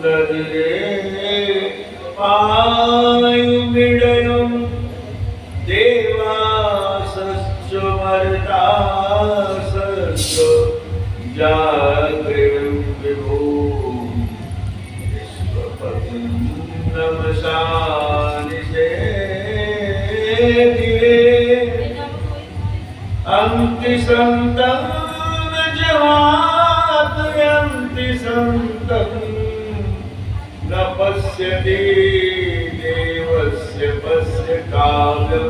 ददिरे पायुमिडयं देवासश्च मर्तासश्च जागृतं विभो विश्वपतिं नमसानिशे दिवे अन्तिसन्तं न जहातयन्ति सन्तं न पश्यति देवस्य पश्य कालं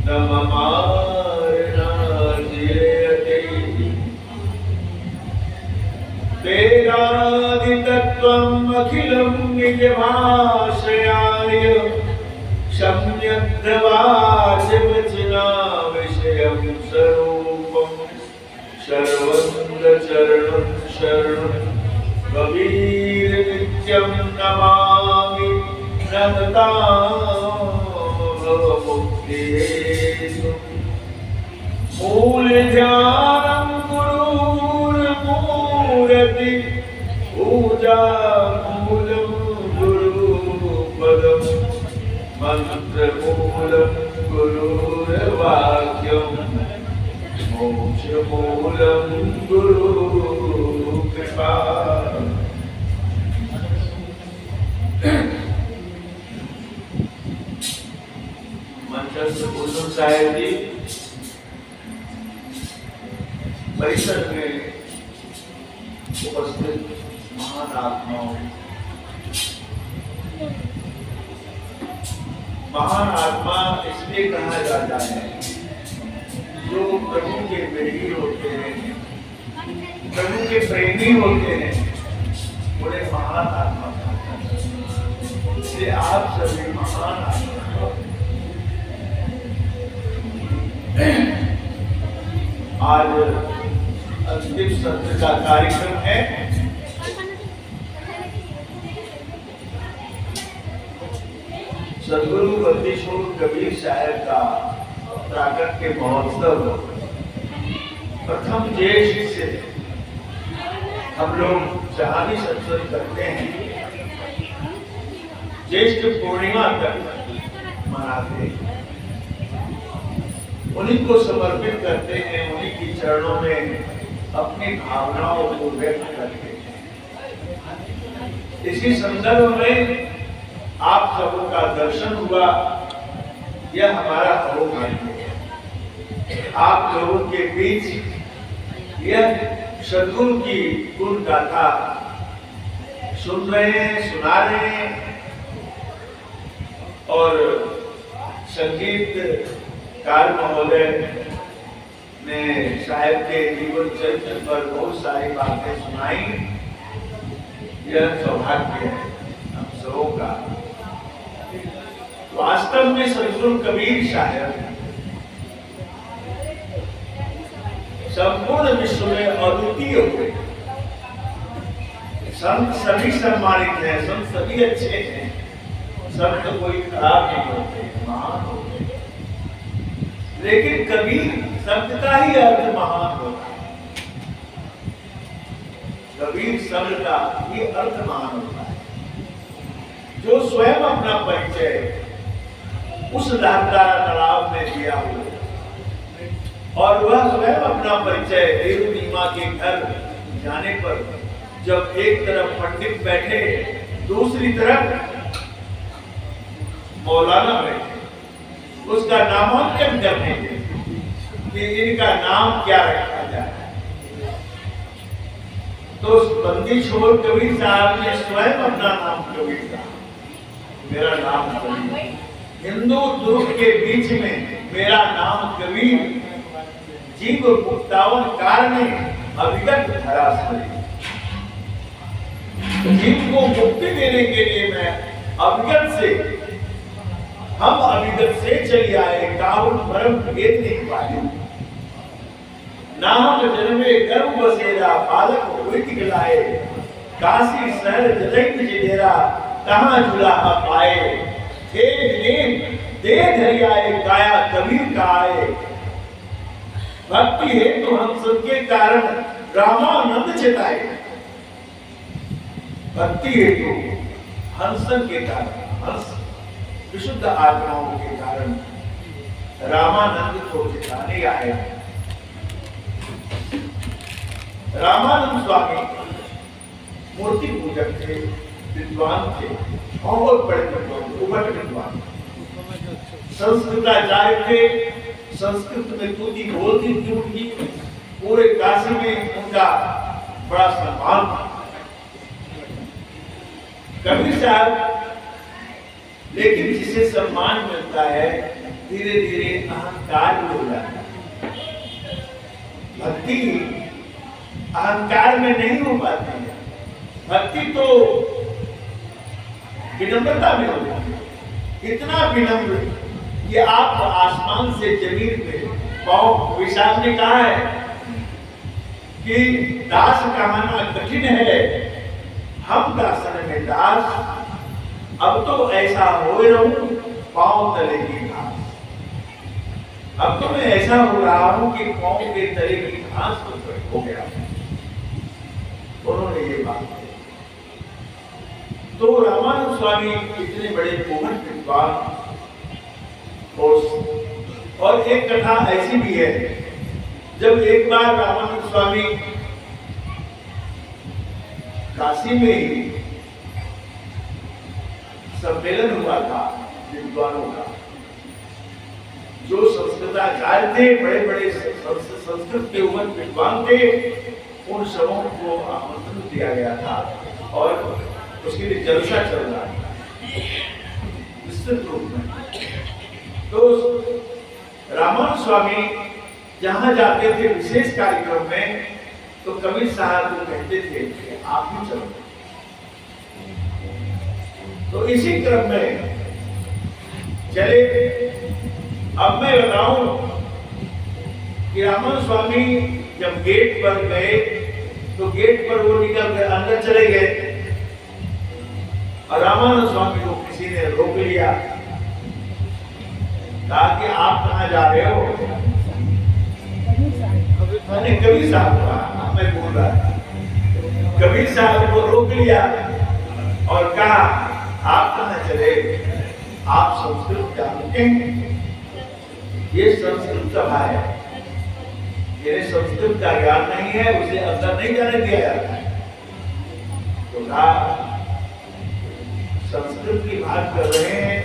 न ममारणाजिरेयते वेदादितत्त्वम् अखिलं निजभाषयाय सम्यग्धवाचवचना विषयं स्वरूपं शर्वङ्गचरणं शरणं कबीरनित्यं नमामि नमतां भवमुक्तिहेतुं मूलध्यानं गुरुर्मूर्ति पूजामूलं गुरुपदं मंत्रमूलं गुरुर्वाक्यं मोक्षमूलं गुरुकृपा। मंचस्थ कुसुम साहेब जी परिसर में उपस्थित महान आत्माओं, महान आत्मा इसलिए कहा जाता है जो प्रभु के प्रेमी होते हैं, प्रभु के प्रेमी होते हैं, उन्हें महान आत्मा कहते हैं। इसलिए आप सभी महान आत्मा। आज अंतिम सत्र का कार्यक्रम है। सदगुरु बंदीशोर कबीर साहब का प्राकट्य महोत्सव प्रथम ज्येष्ठ से हम लोग जहानी सत्संग करते हैं, ज्येष्ठ पूर्णिमा तक मनाते हैं, उन्हीं को समर्पित करते हैं, उन्हीं की चरणों में अपनी भावनाओं को व्यक्त करते हैं। इसी संदर्भ में आप सबों का दर्शन हुआ, यह हमारा अवभाग्य है। आप लोगों के बीच यह सद्गुरु की गुण गाथा सुन रहे हैं, सुना रहे हैं और संगीतकार महोदय ने साहिब के जीवन चरित्र पर बहुत सारी बातें सुनाई। यह सौभाग्य है हम सबों का। वास्तव में सदगुरु कबीर साहब संपूर्ण विश्व में अद्वितीय हुए। संत सभी सम्मानित हैं, संत सभी अच्छे हैं, संत कोई खराब नहीं होते, महान होते। लेकिन कबीर शब्द का ही अर्थ महान होता है। कबीर शब्द का ही अर्थ महान होता है। जो स्वयं अपना परिचय उस धारदारा तालाब में दिया हो और वह स्वयं अपना परिचय देव नीमा के घर जाने पर जब एक तरफ पंडित बैठे, दूसरी तरफ मौलाना बैठे, उसका नामांकन करने कि इनका नाम क्या रखा जाए, तो बंदीशोर कबीर साहब ने स्वयं अपना नाम कबीर साहब, मेरा नाम कबीर, हिंदू दुर्ग के बीच में मेरा नाम कबीर, जीव मुक्तावन कारणे अविगत धरासरी। जीव को मुक्ति देने के लिए मैं अविगत से, हम अविगत से चले आए, काहुन परम भेद नहीं पाए। नाम जन्मे गर्भ बसेरा, बालक हुई दिखलाए, काशी शहर जलैत जिडेरा, कहाँ जुलाहा पाए। हे विनेम दे धरियाए, काया कबीर का आए। भक्ति हेतु हम सबके कारण रामानंद चिताए। भक्ति हेतु हंसन के कारण, हंस विशुद्ध आत्माओं के कारण रामानंद को जिताने आए। रामानंद स्वामी मूर्ति पूजक थे, विद्वान थे, बहुत बड़े विद्वान, उभट विद्वान, संस्कृताचार्य थे। संस्कृत में तूती बोलती थी उनकी, पूरे काशी में उनका बड़ा सम्मान था। कबीर साहब, लेकिन जिसे सम्मान मिलता है धीरे धीरे अहंकार भी हो जाता है। भक्ति अहंकार में नहीं हो पाती है, भक्ति तो विनम्रता में हो जाती है। इतना विनम्र कि आप आसमान से जमीन पे पाँव, विशाल ने कहा है कि दास कहना कठिन है, हम दासन में दास, अब तो ऐसा हो रहूं पाँव तले की घास। अब तो मैं ऐसा हो रहा हूं कि पाँव के तले की घास हो गया। उन्होंने ये बात कही। तो रामानंद स्वामी इतने बड़े उभट विद्वान, और एक कथा ऐसी भी है, जब एक बार रामानंद स्वामी काशी में ही सम्मेलन हुआ था विद्वानों का, जो संस्कृताचार्य थे, बड़े बड़े संस्कृत के उभट विद्वान थे, उन सबों को आमंत्रण दिया गया था और उसके लिए जलसा चल रहा था विस्तृत रूप में। तो रामानंद स्वामी जहां जाते थे विशेष कार्यक्रम में, तो कबीर साहब को कहते थे कि आप भी चलो। तो इसी क्रम में चले। अब मैं बताऊं कि रामानंद स्वामी जब गेट पर गए, तो गेट पर वो निकल कर अंदर चले गए और रामानंद स्वामी को किसी ने रोक लिया, कहा कि आप कहां जा रहे हो? मैंने कबीर साहब कहा, मैं बोल रहा था। कबीर साहब को रोक लिया और कहा, आप कहां चले? आप संस्कृत जानते हैं? ये संस्कृत सभा है, जिन्हें संस्कृत का ज्ञान नहीं है उसे अंदर नहीं जाने दिया जाता है। तो कहा, संस्कृत की बात कर रहे हैं,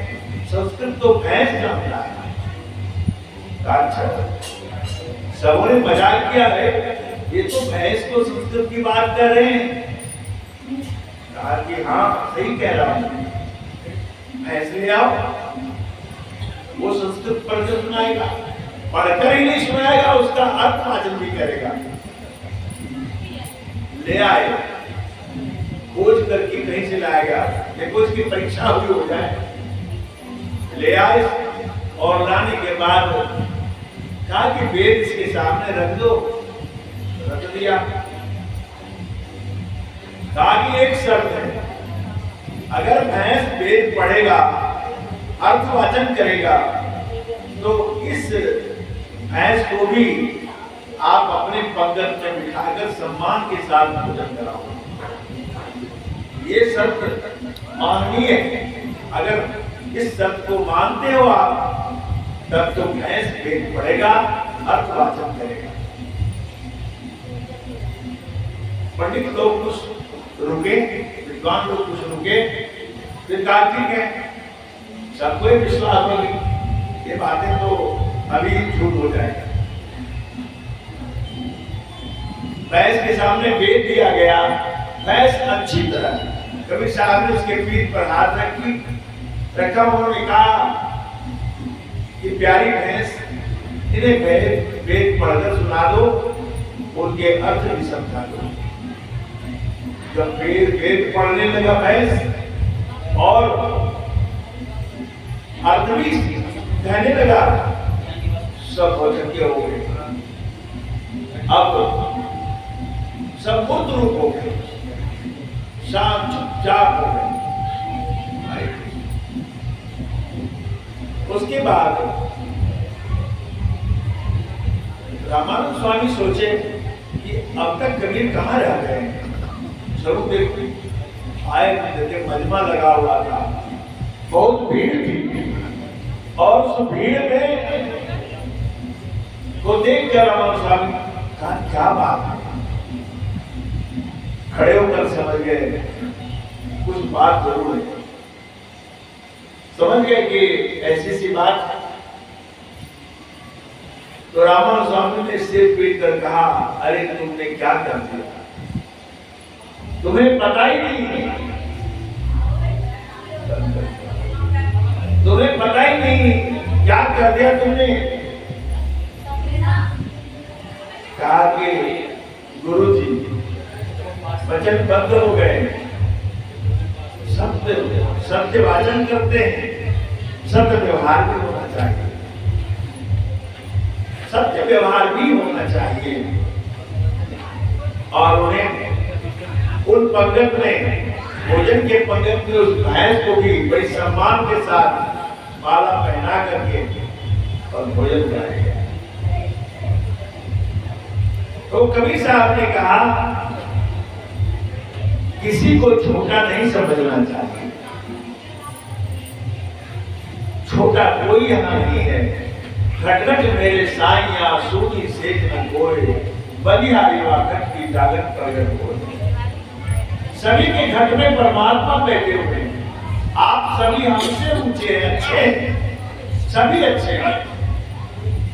संस्कृत तो भैंस जानता है। अच्छा, सबों ने मजाक किया है, ये तो भैंस को संस्कृत की बात कर रहे हैं। कहा कि हाँ, सही कह रहा हूं, भैंस ले आओ, वो संस्कृत पढ़कर सुनाएगा, पढ़कर ही नहीं सुनाएगा, उसका अर्थ वाचन भी करेगा। ले आए, खोज करके कहीं से लाएगा, देखो इसकी परीक्षा हुई हो जाए। ले आए और लाने के बाद कहा कि वेद इसके सामने रख दो, रख दिया। कहा कि एक शर्त है, अगर भैंस वेद पढ़ेगा, अर्थवाचन करेगा, तो इस भैंस को भी आप अपने पंगत में बिठाकर सम्मान के साथ भोजन कराओ। ये शर्त माननीय है। अगर इस शर्त को मानते हो आप, तब तो भैंस वेद पढ़ेगा, अर्थवाचन करेगा। पंडित लोग कुछ रुके, विद्वान लोग कुछ रुके, फिर कहा ठीक है, सबको विश्वास होगी, ये बातें तो अभी झूठ हो जाएगा। भैंस के सामने वेद दिया गया, भैंस अच्छी तरह, कबीर साहब ने उसके पीठ पर हाथ रखा, उन्होंने कहा कि प्यारी भैंस, इन्हें वेद पढ़कर सुना दो, उनके अर्थ भी समझा दो। जब वेद पढ़ने लगा भैंस और अर्थ भी कहने लगा, सब भोजन हो गए। अब सब बुद्ध रूप हो गए, शांत चुपचाप हो गए। उसके बाद रामानंद स्वामी सोचे कि अब तक कबीर कहाँ रह गए, स्वरूप देखो। आए थे, मजमा लगा हुआ था, बहुत भीड़ थी, और उस भीड़ में को देख कर रामानंद स्वामी कहा क्या बात है, खड़े होकर समझ गए कुछ बात जरूर है, समझ गए कि ऐसी सी बात। तो रामानंद स्वामी ने सिर पीट कर कहा, अरे तुमने क्या कर दिया, तुम्हें पता ही नहीं, तुम्हें पता ही नहीं क्या कर दिया तुमने। कहा कि गुरुजी वचन बंद हो गए, सत्य वाचन करते हैं, सत्य व्यवहार भी होना चाहिए, सत्य व्यवहार भी होना चाहिए। और उन्हें उन पंगत में, भोजन के पंगत में उस भैंस को भी बड़ी सम्मान के साथ माला पहना करके और भोजन कराया गया। तो कबीर साहब ने कहा किसी को छोटा नहीं समझना चाहिए, छोटा कोई यहां नहीं है। घटघट मेरे साइया सूनी सेठ न कोई, बलिहारी वा घट की जागत प्रगट हो। सभी के घट में परमात्मा बैठे हुए हैं, आप सभी हमसे ऊंचे हैं, अच्छे हैं, सभी अच्छे हैं,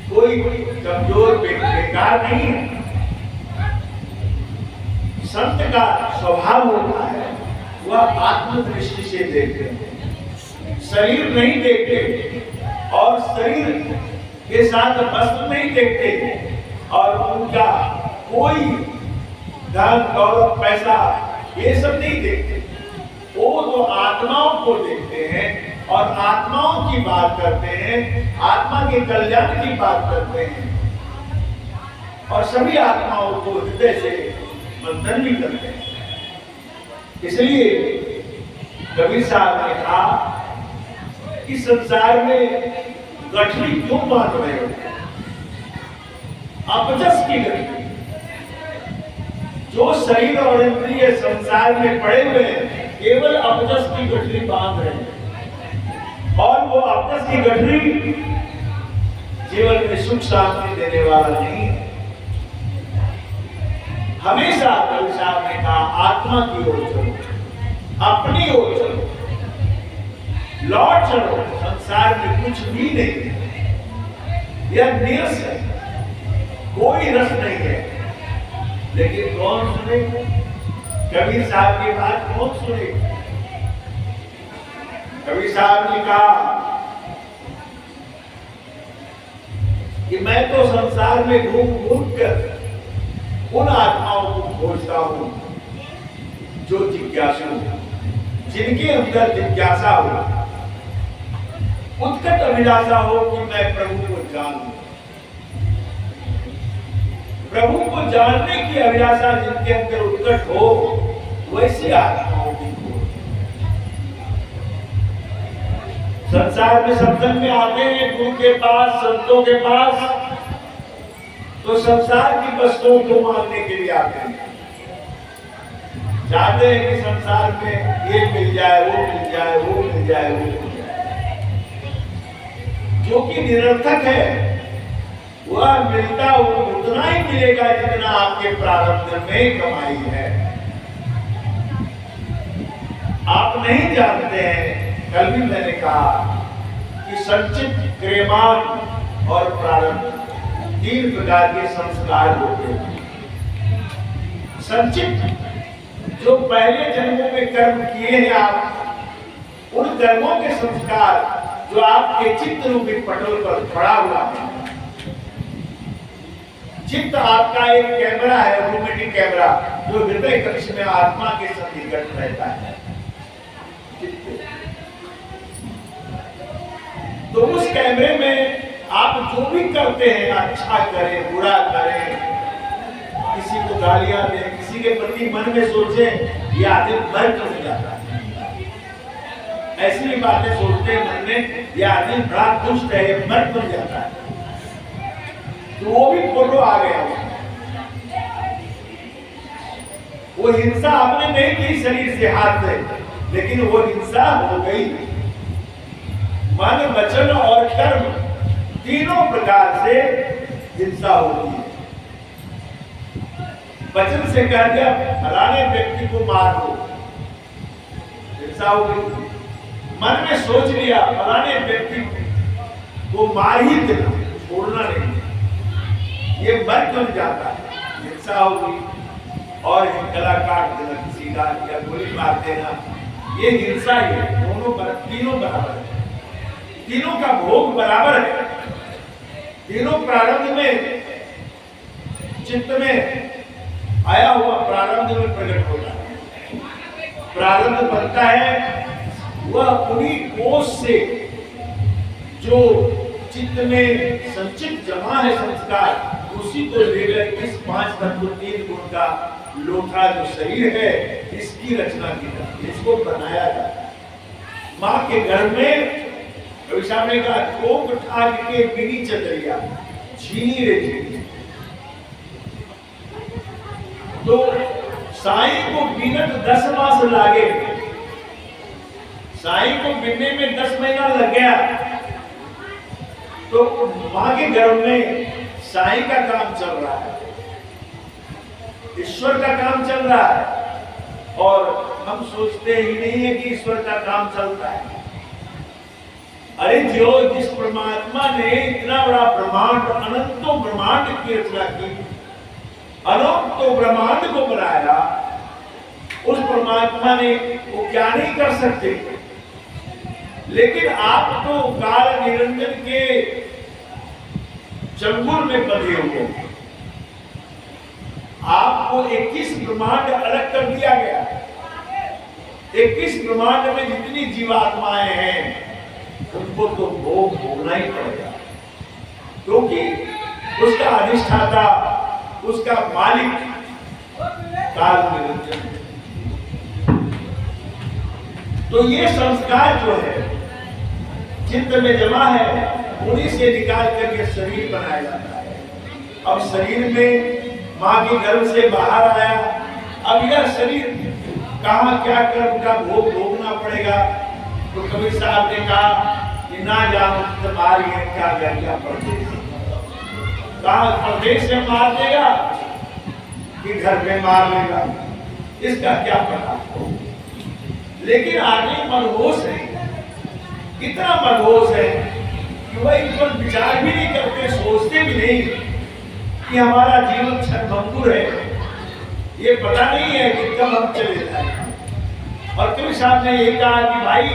कोई कमजोर बेकार नहीं है। संत का स्वभाव होता है वह आत्मदृष्टि से देखते हैं, शरीर नहीं देखते और शरीर के साथ वस्त्र नहीं देखते, और उनका कोई धन दौलत पैसा ये सब नहीं देखते, वो तो आत्माओं को देखते हैं और आत्माओं की बात करते हैं, आत्मा के कल्याण की बात करते हैं, और सभी आत्माओं को हृदय से मंथन भी करते हैं। इसलिए कबीर साहब ने कहा कि संसार में गठरी क्यों बांध रहे हो, अपजस की गठरी। जो शरीर और इंद्रिय संसार में पड़े हुए हैं केवल अपजस की गठरी बांध रहे हैं, और वो अपजस की गठरी जीवन में सुख शांति देने वाला नहीं है। हमेशा कबीर साहब ने कहा आत्मा की ओर चलो, अपनी ओर चलो, लौट चलो, संसार में कुछ भी नहीं है, यह नीरस है, कोई रस नहीं है। लेकिन कौन सुने कबीर साहब की बात, कौन सुने? कबीर साहब ने कहा कि मैं तो संसार में घूम घूम कर उन आत्माओं को खोजता हूं जो जिज्ञासु, जिनके अंदर जिज्ञासा हो, उत्कट अभिलाषा हो कि मैं प्रभु को जानूं, प्रभु को जानने की अभिलाषा जिनके अंदर उत्कट हो, वैसी आत्माओं की खोज। संसार में सत्संग में आते हैं गुरु के पास, संतों के पास, तो संसार की वस्तुओं को मांगने के लिए आते हैं, चाहते हैं कि संसार में ये मिल जाए, वो मिल जाए, वो मिल जाए, वो मिल जाए, जो कि निरर्थक है। वह मिलता उतना ही मिलेगा जितना आपके प्रारब्ध में कमाई है। आप नहीं जानते हैं, कल भी मैंने कहा कि संचित, क्रियमान और प्रारब्ध 3 प्रकार के संस्कार होते हैं। संचित जो पहले जन्मों में कर्म किए हैं आप, उन कर्मों के संस्कार जो आपके चित्त रूपी पटल पर पड़ा हुआ है। चित्त आपका एक कैमरा है, ऑटोमेटिक कैमरा, जो हृदय कक्ष में आत्मा के सन्निकट रहता है। तो उस कैमरे में आप जो भी करते हैं, अच्छा करें, बुरा करें, किसी को गालियां दें, किसी के प्रति मन में सोचें, ये आदमी मर कर जाता है। ऐसी भी बातें सोचते हैं मन में, ये आदमी बड़ा दुष्ट है, मर कर जाता है, तो वो भी फोटो आ गया, वो हिंसा आपने नहीं की शरीर से, हाथ से, लेकिन वो हिंसा हो गई। मन, वचन और कर्म तीनों प्रकार से हिंसा होती है। वचन से कह दिया फलाने व्यक्ति को मार दो, हिंसा हो गई। मन में सोच लिया फलाने व्यक्ति को मार ही देना, छोड़ना नहीं, ये मर क्यों जाता है, हिंसा हो गई। और गला काट देना किसी का या गोली मार देना, ये हिंसा ही है। तीनों बराबर है, तीनों का भोग बराबर है। तीनों प्रारब्ध में, चित्त में आया हुआ प्रारब्ध में प्रकट होता है। प्रारब्ध बनता है वह उन्हीं कोष से जो चित्त में संचित जमा है संस्कार, उसी को लेकर इस 5 तत्व 3 गुण का लोथा जो शरीर है, इसकी रचना की जाती है, इसको बनाया जाता है। माँ के घर में कवि साहब ने कहा कोक ठाक के बिनी चतरिया छीनी रे छीनी। तो साईं को बीनत 10 मास लागे, साईं को बिनने में 10 महीना लग गया। तो माँ के गर्भ में साईं का काम चल रहा है, ईश्वर का काम चल रहा है, और हम सोचते ही नहीं है कि ईश्वर का काम चलता है। अरे जो जिस परमात्मा ने इतना बड़ा ब्रह्मांड, अनंतों ब्रह्मांड की रचना की, अनंतों ब्रह्मांड को बनाया, उस परमात्मा ने वो क्या नहीं कर सकते। लेकिन आप तो काल निरंजन के चंगुल में बंधे हुए, आपको 21 ब्रह्मांड अलग कर दिया गया। 21 ब्रह्मांड में जितनी जीवात्माएं हैं उनको तो भोग भोगना ही पड़ेगा, क्योंकि उसका अधिष्ठाता, उसका मालिक काल निरंजन। तो ये संस्कार जो है चित्त में जमा है, उन्हीं से निकाल कर ये शरीर बनाया जाता है। अब शरीर में माँ के गर्भ से बाहर आया, अब यह शरीर कहाँ क्या कर्म का भोग भोगना पड़ेगा। तो कबीर साहब ने कहा कि ना जानो तुम्हारी है क्या क्या परदेश, कहाँ परदेश में मार देगा कि घर में मार लेगा, इसका क्या पता। लेकिन आदमी मनहोश है, इतना मनहोश है कि वह इन पर विचार भी नहीं करते, सोचते भी नहीं कि हमारा जीवन क्षणभंगुर है, ये पता नहीं है कि कब हम चले जाए। और कबीर साहब ने ये कहा कि भाई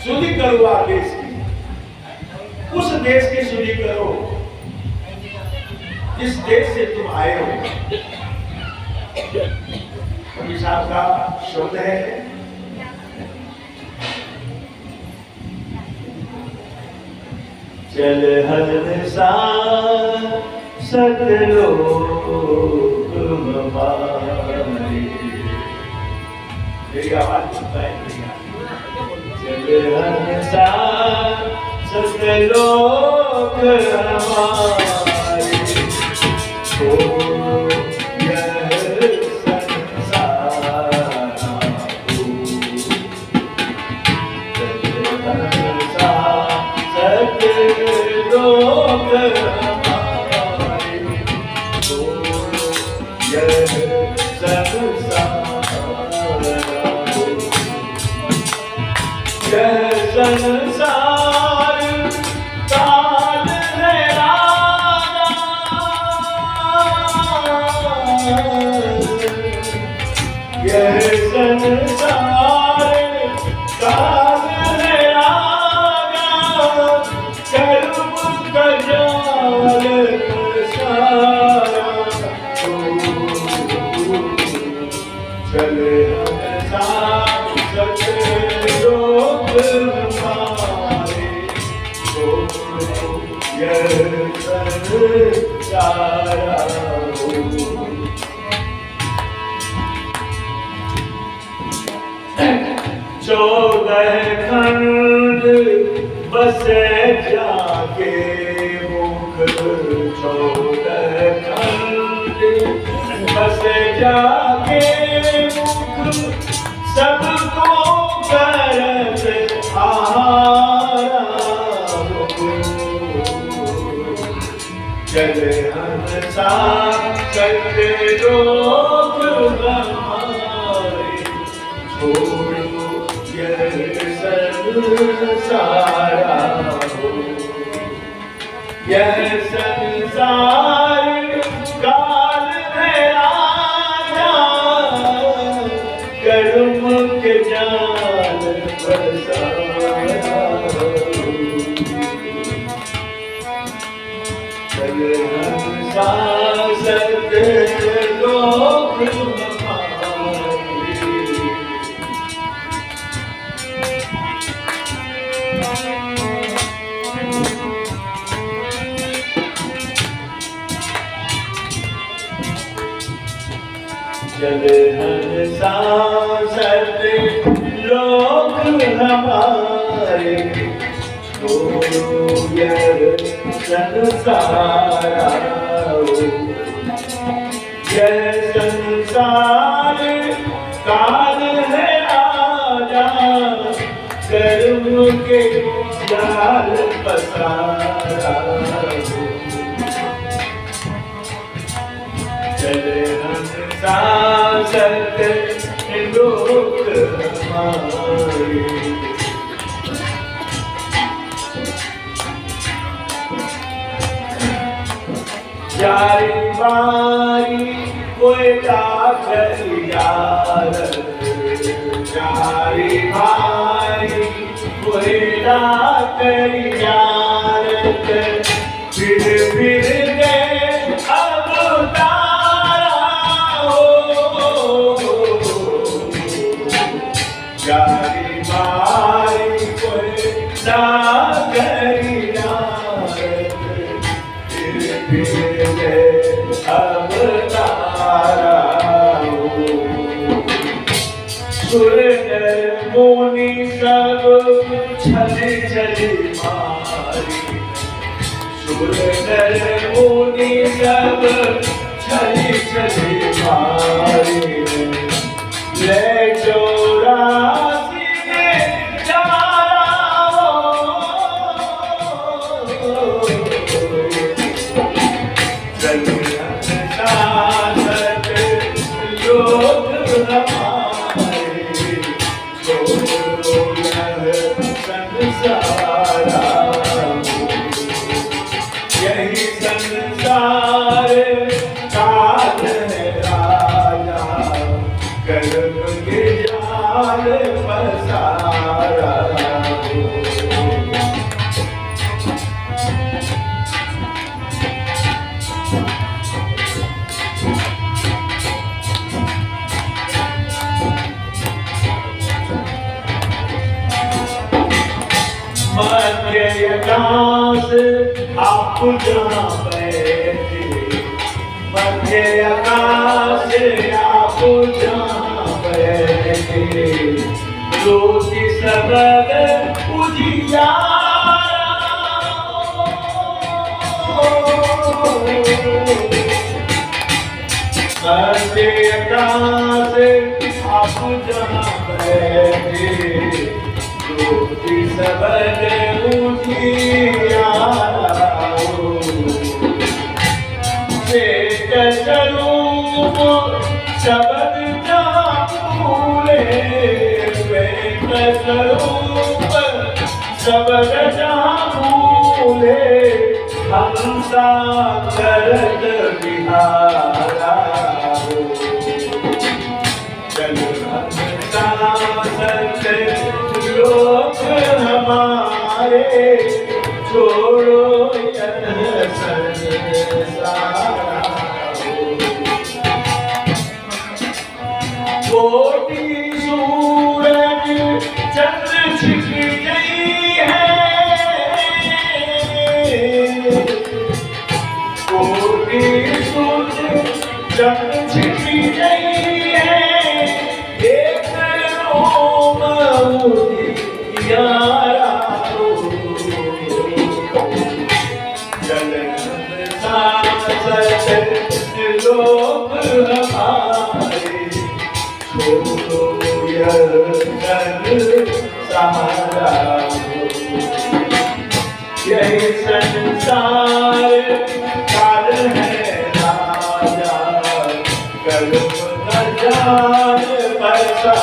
शुद्धि करो आप देश की, उस देश की शुद्धि करो जिस देश से तुम आए हो। कबीर साहब का शब्द है, चल हंसा सतलोक हमारे, मेरी आवाज सुनता है, चल हंसा सतलोक हमारे, तो संसार काल है राजा, यह संसार काल है राजा, कर्म का जाल सारा, चले हंसा सतलोक हमारे, यह संसारा हो। 14 खंड बसे जाके मुख, 14 खंड जाके मुख सबको करत आहारा हो। जल हंसा करते रोग हमारे, छोड़ो यह संसारा हो। यह संसार काल है राजा, कर्म के जाल फसाया हो। जल हंसा सत लोक हमारे, जल हंसा सत लोक हमारे, छोड़ो यह संसारा हो। यह संसार काल है राजा, कर्म के जाल पसारा हो। जल हंसा सत लोक हमारे, यारी बारी कोई डाकरी यार, यारी बारी कोई डाकरी यार, फिर गए अब तारा हो। यारी बारी कोई डाकरी यार, फिर अब तारा हो। सुर नर मुनि सब छले छले मारी, सुर नर मुनि सब छले छले मारी, ले चौरासी में जारा हो। जल हंसा सत लोक हमारे, छोड़ो यह संसारा हो। यही संसार काल है राजा, कर्म के जाल पसारा हो। मध्य आकाश आप जहाँ बैठे, मध्य आकाश आप जहाँ बैठे, ज्योति सबद उजियारा हो। मध्य आकाश आप जहाँ बैठे, ज्योति सबद उजियारा हो। श्वेत स्वरूप शबद जहाँ फूले, श्वेत स्वरूप शबद जहाँ फूले, हंसा करत विहारा हो। जल हंसा सत लोक हमारे, छोड़ो यह संसारा हो। कोटि सूरज चंद्र छिप गई है, कोटि सूरज चंद्र छिप गई है, एक रोम उजियारा हो। जल हंसा सत लोक हमारे, छोड़ो यह संसार, यही संसार काल है राजा, कर्म न जान पसारा।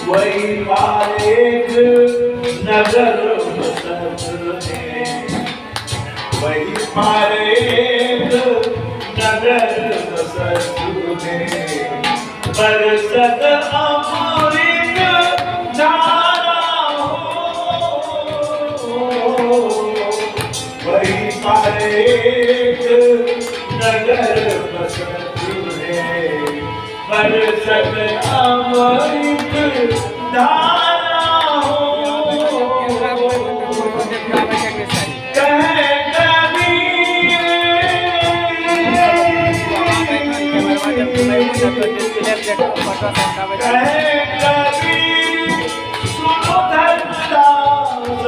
वही पारेख नगर बसने, वही पारेख नगर बसने, बरसत अमृत धारा हो। वही पारेख नगर बसने, बरसत अमृत धारा हो। कहे कबीर, कहे कबीर सुनो धर्मदास,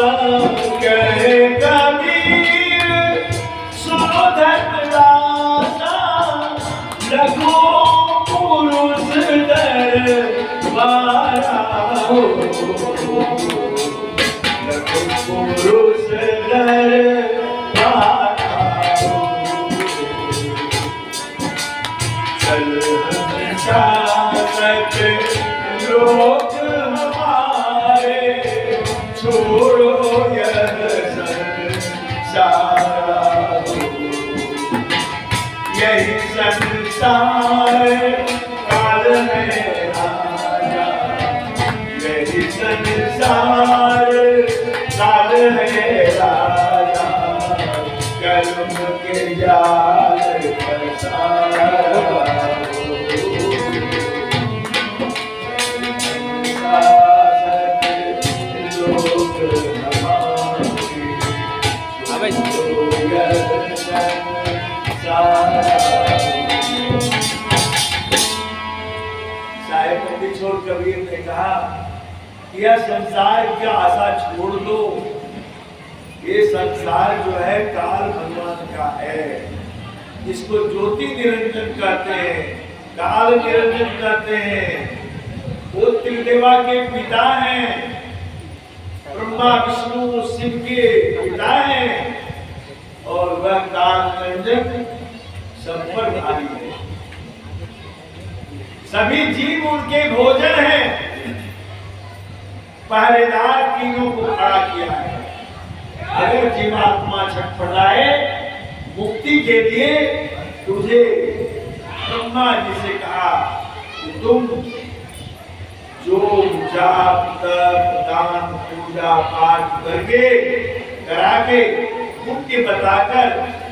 कहे कबीर सुनो धर्मदास, लघु पुरुष दरबारा हो। लघु पुरुष दरबारा हो। चल शासक लोग हमारे, छोड़ो यह संसार, यही संसार काल है राजा, यही संसार काल है राजा, कर्म के जाल फंसाया। छोड़ कबीर ने कहा, यह संसार की आशा छोड़ दो, ये संसार जो है काल भगवान का है, इसको ज्योति निरंजन कहते हैं, काल निरंजन कहते हैं। वो त्रिदेवा के पिता हैं, ब्रह्मा विष्णु शिव के पिता हैं, और वह काल निरंजन सब पर भारी है। सभी जीव उनके भोजन हैं, पहरेदार तीनों को खड़ा किया है। अगर जीवात्मा छटपटाए मुक्ति के लिए, तुझे ब्रह्मा जी से कहा कि तुम जो जाप तप दान पूजा पाठ करके करा के मुक्ति बताकर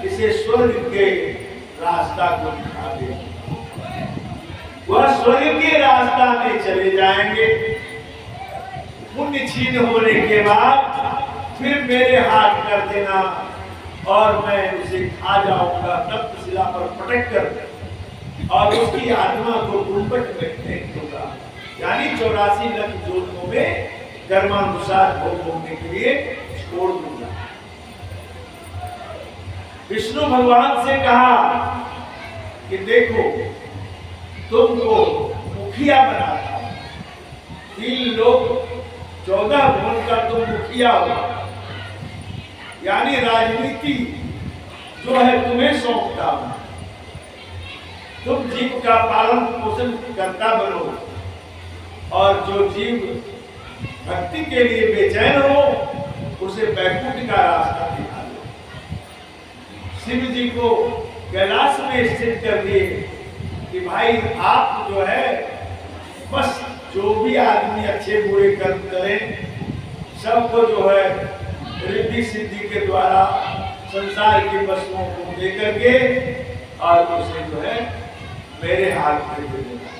इसे स्वर्ग के रास्ता को दिखा दे, वह स्वर्ग के रास्ता में चले जाएंगे। पुण्य छीन होने के बाद फिर मेरे हाथ कर देना और मैं उसे खा जाऊंगा तप्तशिला पर पटक कर, और उसकी आत्मा को गुंबट में फेंक दूंगा, यानी 84 लाख जोतों में कर्मानुसार भोग भोगने के लिए छोड़ दूंगा। विष्णु भगवान से कहा कि देखो, तुमको मुखिया बनाता, 3 लोग 14 भवन का तुम मुखिया हो, यानी राजनीति जो है तुम्हें सौंपता हूं। तुम जीव का पालन पोषण करता बनो, और जो जीव भक्ति के लिए बेचैन हो उसे बैकुंठ का रास्ता दिखा दो। शिव जी को कैलाश में स्थित कर दिए कि भाई आप जो है बस जो भी आदमी अच्छे बुरे कर्म करें सबको जो है रिद्धि सिद्धि के द्वारा संसार की वस्तुओं को दे करके और उसे जो है मेरे हाथ में दे देना।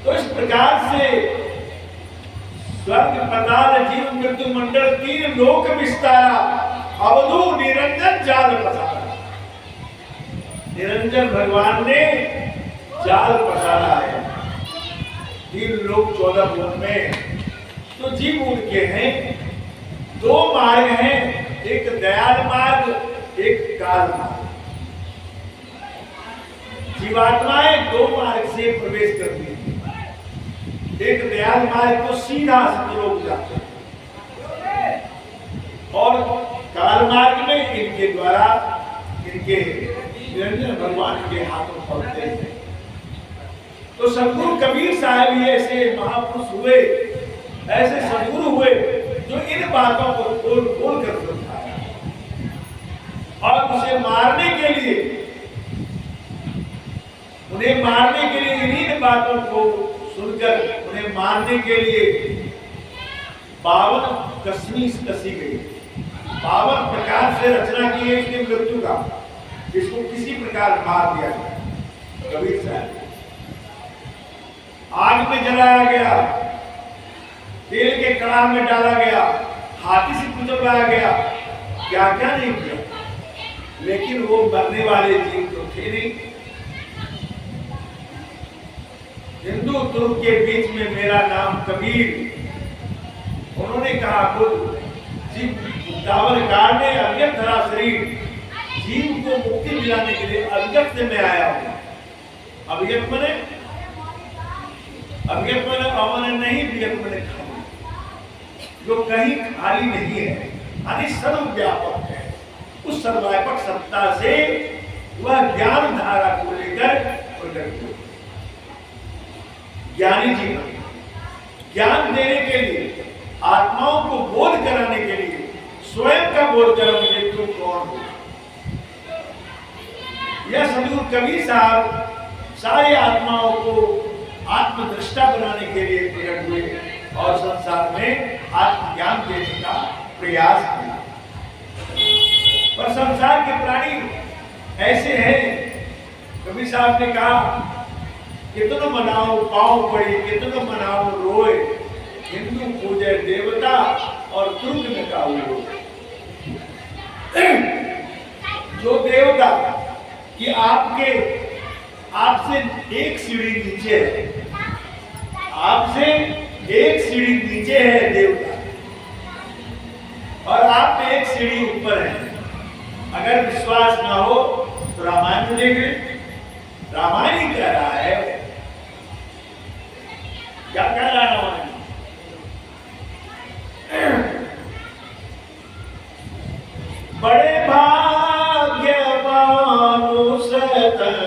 तो इस प्रकार से स्वर्ग पाताल जीव मृत्यु मंडल 3 लोक विस्तारा, अवधू निरंजन जाल पसारा। निरंजन भगवान ने जाल पसारा है 3 लोग 14 भुवन में। तो जीव उनके हैं 2 मार्ग हैं, एक दयाल मार्ग, एक काल मार्ग। जीवात्माएं 2 मार्ग से प्रवेश करती हैं। एक दयाल मार्ग को सीधा सतलोक जाते हैं और काल मार्ग में इनके द्वारा इनके निरंजन भगवान के हाथों पड़ते हैं। तो सदगुरु कबीर साहब ही ऐसे महापुरुष हुए, ऐसे सदगुरु हुए जो इन बातों को खोल खोल कर समझाया और उसे मारने के लिए, उन्हें मारने के लिए इन्हीं बातों को सुनकर उन्हें मारने के लिए 52 कसमी कसी गई। 52 प्रकार से रचना की है इसकी मृत्यु का, इसको किसी प्रकार मार दिया गया। कबीर साहब आग में जलाया गया, तेल के कड़ाह में डाला गया, हाथी से कुचलाया गया, क्या क्या नहीं किया, लेकिन वो मरने वाले जीव तो थे नहीं। हिंदू तुर्क के बीच में मेरा नाम कबीर, उन्होंने कहा खुद जीव दावर काल में अव्यक्त धरा शरीर, जीव को मुक्ति दिलाने के लिए अव्यक्त से मैं आया हूं। अव्यक्त मने अमन नहीं, व्यक्त मने खाली, जो कहीं खाली नहीं है, यानी सर्वव्यापक है। उस सर्वव्यापक सत्ता से वह ज्ञान धारा को लेकर प्रकट हुआ। ज्ञानी जीवन ज्ञान देने के लिए, आत्माओं को बोध कराने के लिए, स्वयं का बोध कराने तुम कौन हो। यह सदगुरु कबीर साहब सारी आत्माओं को आत्मदृष्टा बनाने के लिए प्रकट हुए और संसार में आत्मज्ञान देने का प्रयास किया। पर संसार के प्राणी ऐसे हैं, कबीर साहब ने कहा कितना मनाओ पाँव पड़ी, कितना मनाओ रोए, हिंदू पूजे देवता और तुर्क में का हुए। जो देवता कि आपसे एक सीढ़ी नीचे है, आपसे एक सीढ़ी नीचे है देवता, और आप एक सीढ़ी ऊपर है। अगर विश्वास ना हो तो रामायण में देख लें, रामायण ही कह रहा है। क्या कह रहा है रामायण? बड़े भाग्यवान सतन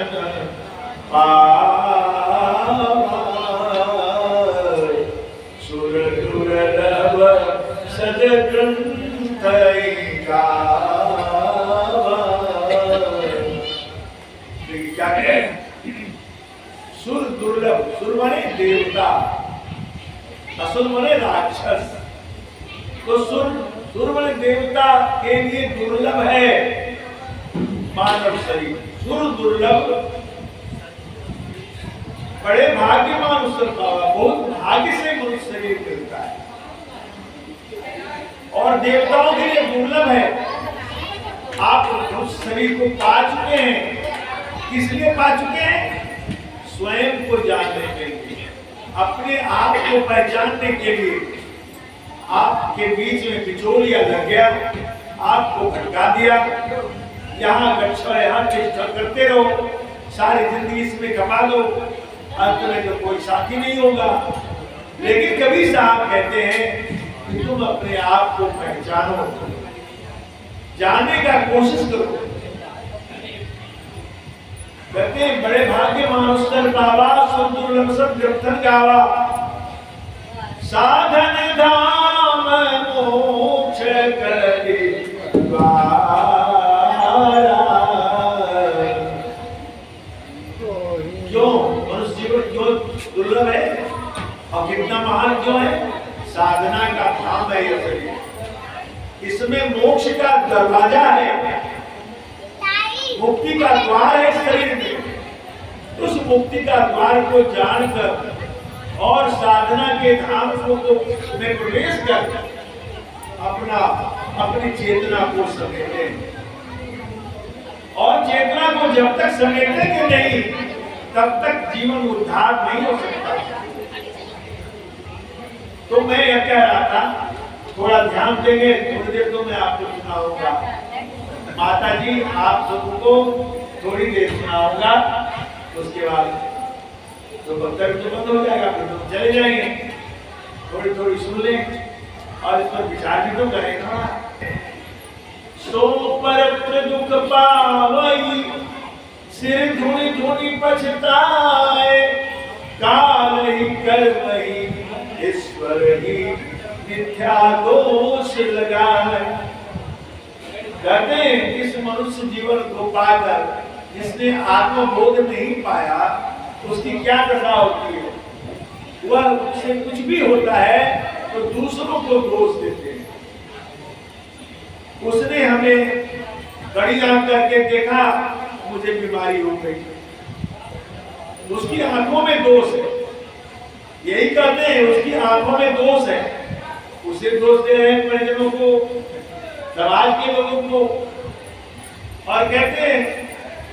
सुर दुर्लभ सदग्रंथ क्या कहे? सुर दुर्लभ, सुर माने देवता, असुर माने राक्षस। तो सुर माने देवता के लिए दुर्लभ है मानव शरीर, सुर दुर्लभ। बड़े भाग्यवान उससे बहुत भाग्य से मनुष्य शरीर मिलता है, और देवताओं के लिए दुर्लभ है। आप उस शरीर को पा चुके हैं, किस लिए पा चुके हैं? स्वयं को जानने के लिए, अपने आप को पहचानने के लिए। आपके बीच में बिचौलिया लग गया, आपको भटका दिया, यहाँ गच्छा यहाँ चेष्टा करते रहो, सारी जिंदगी इसमें खपा दो, अंत में तो कोई साथी नहीं होगा। लेकिन कबीर साहब कहते हैं कि तुम अपने आप को पहचानो, जानने का कोशिश करो। कहते हैं बड़े भाग्य मानुष्य पावा, सुर दुर्लभ सब जपतन गावा, साधन धाम मोक्ष करे द्वारा। क्यों मनुष्य जीवन क्यों दुर्लभ है और कितना महान क्यों है? साधना का धाम है यह शरीर, इसमें मोक्ष का दरवाजा है, मुक्ति का द्वार है शरीर में। उस मुक्ति का द्वार को जानकर और साधना के धाम को में प्रवेश कर अपनी चेतना को समेटे, और चेतना को जब तक समेटेंगे नहीं तब तक जीवन उद्धार नहीं हो सकता। तो मैं यह कह रहा था, थोड़ा ध्यान देंगे, थोड़ी देर तो मैं आपको सुनाऊंगा। माता जी आप सबको थोड़ी देर सुनाऊंगा, उसके बाद तो वक्तव्य तो बंद हो जाएगा, फिर तो चले जाएंगे। थोड़ी थोड़ी सुन लें और इस पर विचार भी तो करें ना। सो परत्र दुख पावई, सिर धुनी धुनी पछताए, काल ही कर्म ही ईश्वर ही मिथ्या दोष लगाए। कहते हैं इस मनुष्य जीवन को पाकर जिसने आत्मबोध नहीं पाया, उसकी क्या दशा होती है? वह उससे कुछ भी होता है तो दूसरों को दोष देते हैं। उसने हमें घड़ी आंख करके देखा, मुझे बीमारी हो गई, उसकी आंखों में दोष है। यही कहते हैं उसकी आंखों में दोष है। उसे दोष दे रहे हैं परिजनों को, समाज के लोगों को, और कहते हैं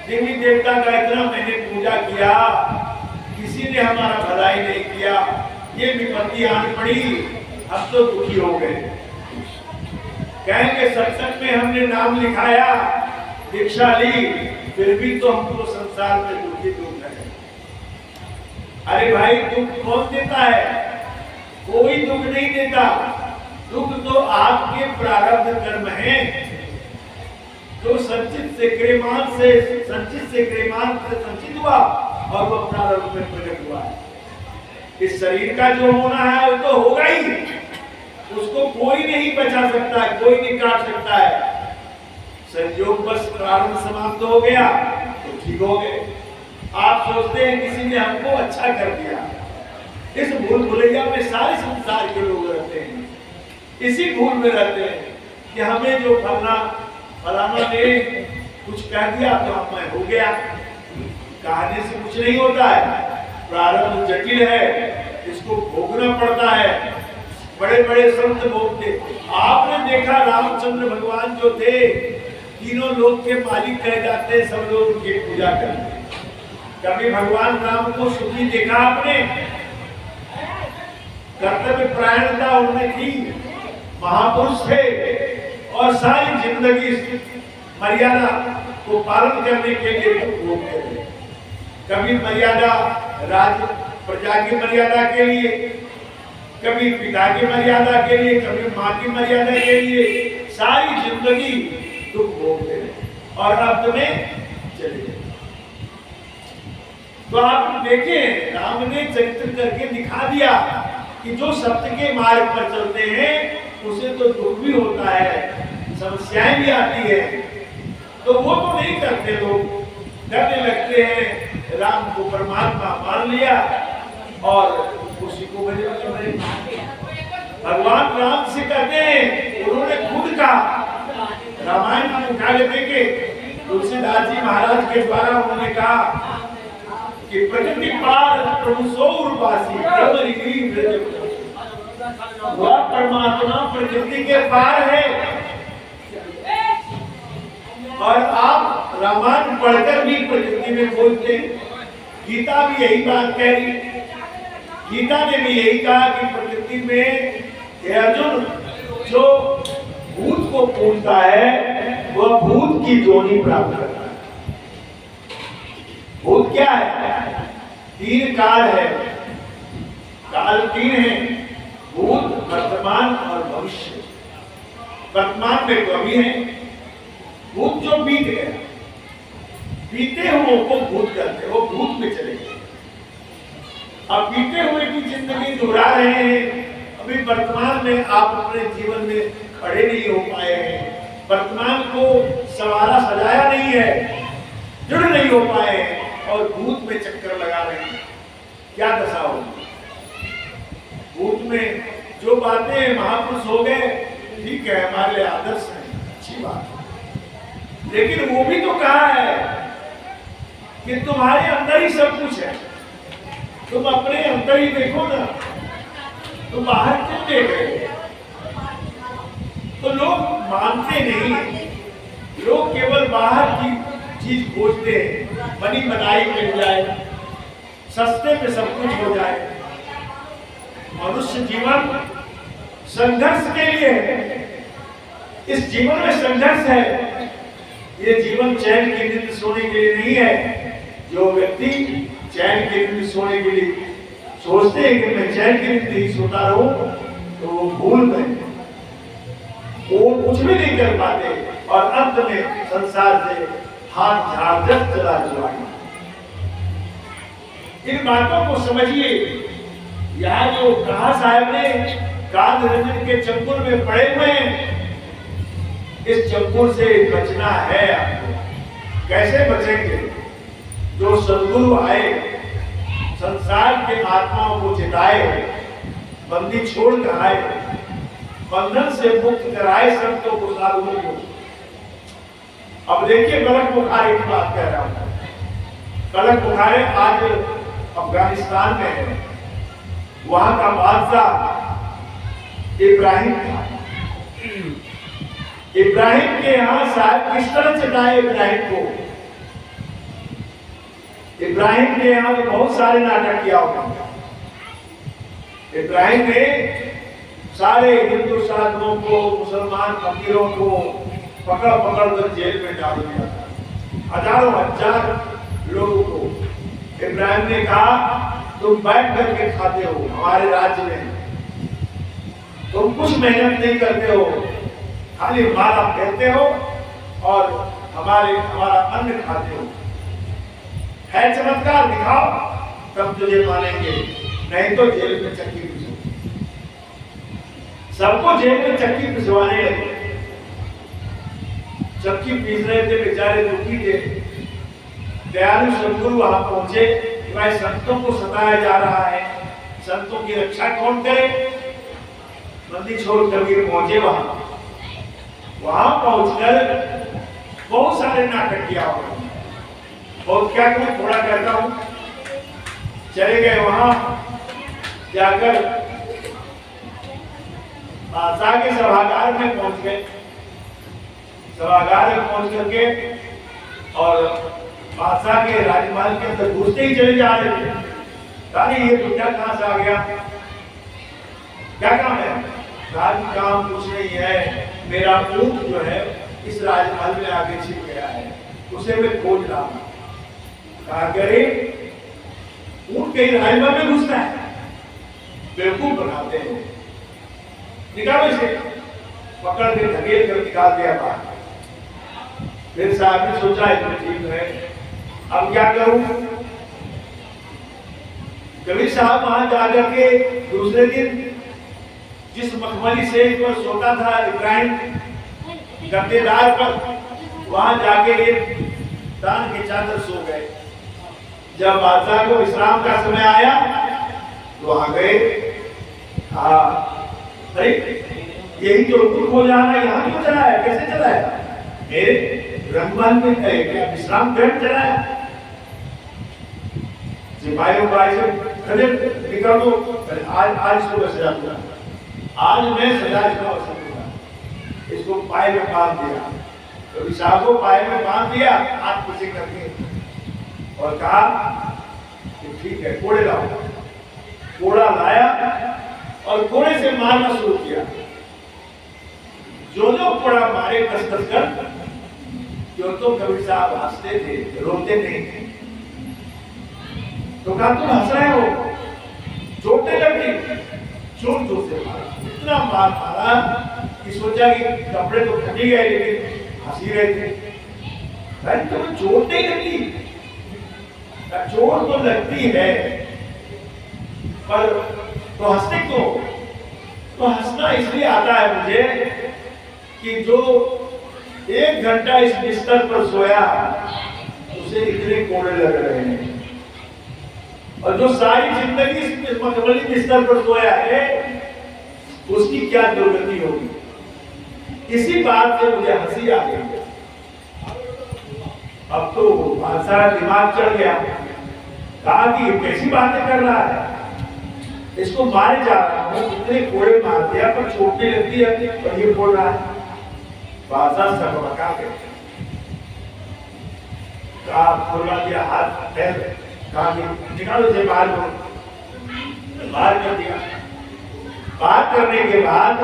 देवी देवता का इतना मैंने पूजा किया, किसी ने हमारा भलाई नहीं किया, ये विपत्ति आनी पड़ी, हम तो दुखी हो गए। कहेंगे सत्संग में हमने नाम लिखाया, दीक्षा ली, फिर भी तो हमको संसार में दुखी दुख है। अरे भाई दुख कौन देता है? कोई दुख नहीं देता। दुख तो आपके प्रारब्ध कर्म है, जो संचित से क्रियमान से संचित हुआ और वो प्रारब्ध में प्रकट हुआ है। इस शरीर का जो होना है वो तो होगा ही, उसको कोई नहीं बचा सकता, कोई नहीं काट सकता है। संयोग बस प्रारंभ समाप्त हो गया तो ठीक हो गए। आप सोचते हैं किसी ने हमको अच्छा कर दिया। इस भूल भुलैया में सारे संसार के लोग रहते हैं, इसी भूल में रहते हैं कि हमें जो फलाना ने कुछ कह दिया तो हमें हो गया। कहने से कुछ नहीं होता है, प्रारब्ध जटिल है, इसको भोगना पड़ता है। बड़े बड़े संत भोगते। आपने देखा रामचंद्र भगवान जो थे, तीनों लोक के मालिक कहे जाते, सब लोग उनकी पूजा करते। कभी भगवान राम को सुखी देखा आपने? कर्तव्य परायणता उनमें थी, महापुरुष थे और सारी जिंदगी मर्यादा को पालन करने के लिए भोगते थे। कभी मर्यादा राज प्रजा की मर्यादा के लिए, कभी पिता की मर्यादा के लिए, कभी माँ की मर्यादा के लिए, सारी जिंदगी दुख भोगते रहे और अंत में चले गए। तो आप देखें, राम ने चरित्र करके दिखा दिया कि जो सत्य के मार्ग पर चलते हैं उसे तो दुख भी होता है, समस्याएं भी आती है, तो वो तो नहीं करते। लोग डरने लगते हैं, राम को परमात्मा मान लिया और उसी को भगवान राम से कहते हैं, उन्होंने खुद कहा, रामायण में उठा लेते के तुलसीदास जी महाराज के द्वारा उन्होंने कहा कि प्रकृति पार प्रभु सौरवासी, वह परमात्मा प्रकृति के पार है। और आप रामायण पढ़कर भी प्रकृति में बोलते हैं। गीता भी यही बात कह रही, गीता ने भी यही कहा कि प्रकृति में अर्जुन जो भूत को पूजता है वह भूत की जोनी प्राप्त करता है। भूत क्या है? तीन काल है, काल तीन है, भूत, वर्तमान और भविष्य। वर्तमान में तो अभी है, भूत जो बीत गया, बीते हुए को भूत करते, वो भूत में चले गए। अब बीते हुए की जिंदगी दोहरा रहे हैं। अभी वर्तमान में आप अपने जीवन में खड़े नहीं हो पाए हैं, वर्तमान को संवारा सजाया नहीं है, जुड़ नहीं हो पाए हैं और भूत में चक्कर लगा रहे हैं। क्या दशा होगी? भूत में जो बातें महापुरुष हो गए, ठीक है, हमारे लिए आदर्श है, अच्छी बात है, लेकिन वो भी तो कहा है कि तुम्हारे अंदर ही सब कुछ है, तुम अपने अंदर ही देखो ना, तुम बाहर क्यों देख रहे हो? तो लोग मानते नहीं, लोग केवल बाहर की चीज खोजते हैं, बनी बनाई मिल जाए, सस्ते में सब कुछ हो जाए। मनुष्य जीवन संघर्ष के लिए है। इस जीवन में संघर्ष है। ये जीवन चैन की नींद सोने के लिए नहीं है। जो व्यक्ति चैन की नींद सोने के लिए सोचते हैं कि मैं चैन की नींद ही सोता रहूं, तो वो भूल गए, वो कुछ भी नहीं कर पाते और अंत में संसार से हाथ झाड़कर चला जाएगा। इन बातों को समझिए। यहाँ जो कहा साहब ने काल रंजन के चंगुल में पड़े हुए हैं, इस चंगुल से बचना है आपको। कैसे बचेंगे? जो सद्गुरु आए, संसार के आत्माओं को जिताए, बंदी छोड़ कर आए, बंधन से मुक्त कराए संतों को, साधुओं को। अब देखिए कलक बुखारी की बात कह रहा हूं। कलक बुखारी आज अफगानिस्तान में है। वहां का बादशाह इब्राहिम था। इब्राहिम के यहाँ साहब किस तरह चिताए इब्राहिम को? इब्राहिम के यहाँ तो बहुत सारे नाटक किया होगा। इब्राहिम ने सारे हिंदू साधुओं को, मुसलमान फकीरों को पकड़ पकड़ कर जेल में डाल दिया। हजारों हजार लोगों को इब्राहिम ने कहा, तुम बैठ करके खाते हो हमारे राज्य में, तुम कुछ मेहनत नहीं करते हो, खाली माला फेरते हो और हमारा अन्न खाते हो। है चमत्कार, दिखाओ तब तुझे मानेंगे, नहीं तो जेल में चक्की पिसो। सबको जेल में चक्की पिसवाने लगे। चक्की पीस रहे थे, बेचारे दुखी थे। दयालु सद्गुरु वहां पहुंचे। भाई संतों को सताया जा रहा है, संतों की रक्षा कौन करे? बंदी छोड़ कबीर पहुंचे वहां पहुंचकर बहुत सारे नाटक किया होगा। बहुत क्या करूं, थोड़ा कहता हूं। चले गए वहां जाकर बादशाह के सभागार में पहुंच गए। सभागार में पहुंच करके और बादशाह के राजमहल के अंदर घुसते ही चले जा रहे थे। अरे ये बुढ़ा कहां से आ गया? क्या काम है? राज काम कुछ नहीं है, मेरा ऊंट जो है इस राजमहल में आगे छिप गया है, उसे मैं खोज रहा हूं। कहा करे ऊंट कहीं राजमहल में घुसता है? बेवकूफ बनाते हैं। निकालो इसे, पकड़ के धकेल कर निकाल दिया बाहर। फिर साहब ने सोचा है तो ठीक है, अब क्या करूं? कबीर साहब वहां जाकर के दूसरे दिन जिस मखमली सेज पर सोता था इब्राहिम गद्देदार पर, वहां जाके एक दान के चादर सो गए। जब बादशाह को विश्राम का समय आया तो वहां गए। अरे यही तो दुख हो जाना, यहाँ क्यों चला है? कैसे चला है? मेरे रंगमहल में क्या विश्राम गृह चला है? सिपाहियों को ऐसे खड़े निकाल दो, आज इसको मैं सजा दूंगा, आज मैं सजा दूंगा। इसको पाए में बांध दिया, तो विशाख को पाए में बांध दिया, हाथ पीछे करके, और कहा कि ठीक है कोड़े लाओ। कोड़ा लाया और कोड़े से मारना शुरू किया। जो कोड़ा मारे कस कस कर, जो तो कबीर साहब हंसते थे, रोते नहीं थे। तो कहा तुम हंस रहे हो, चोटें लगी, जोर जोर से मारा, इतना मार मारा कि सोचा कि कपड़े तो फटी गए लेकिन हंसी रहे थे। अरे तुम्हें चोट नहीं लगी? चोट तो लगती है पर तो हंसते क्यों? तो हंसना इसलिए आता है मुझे कि जो 1 घंटा इस बिस्तर पर सोया उसे इतने कोड़े लग रहे हैं, और जो सारी जिंदगी इस मखमली बिस्तर पर सोया है उसकी क्या दुर्गति होगी। इसी बात से मुझे हंसी आ गई। अब तो बादशाह दिमाग चढ़ गया, कहा कि ये कैसी बातें कर रहा है, इसको मारे जा रहा हूं, इतने कोड़े मार दिया पर चोट नहीं लगती है और ये बोल रहा है। बादशाह सकबका के कहा, खुला दिया हाथ पैर कहा कि निकालो इसे बाहर करो, बाहर कर दिया। बाहर करने के बाद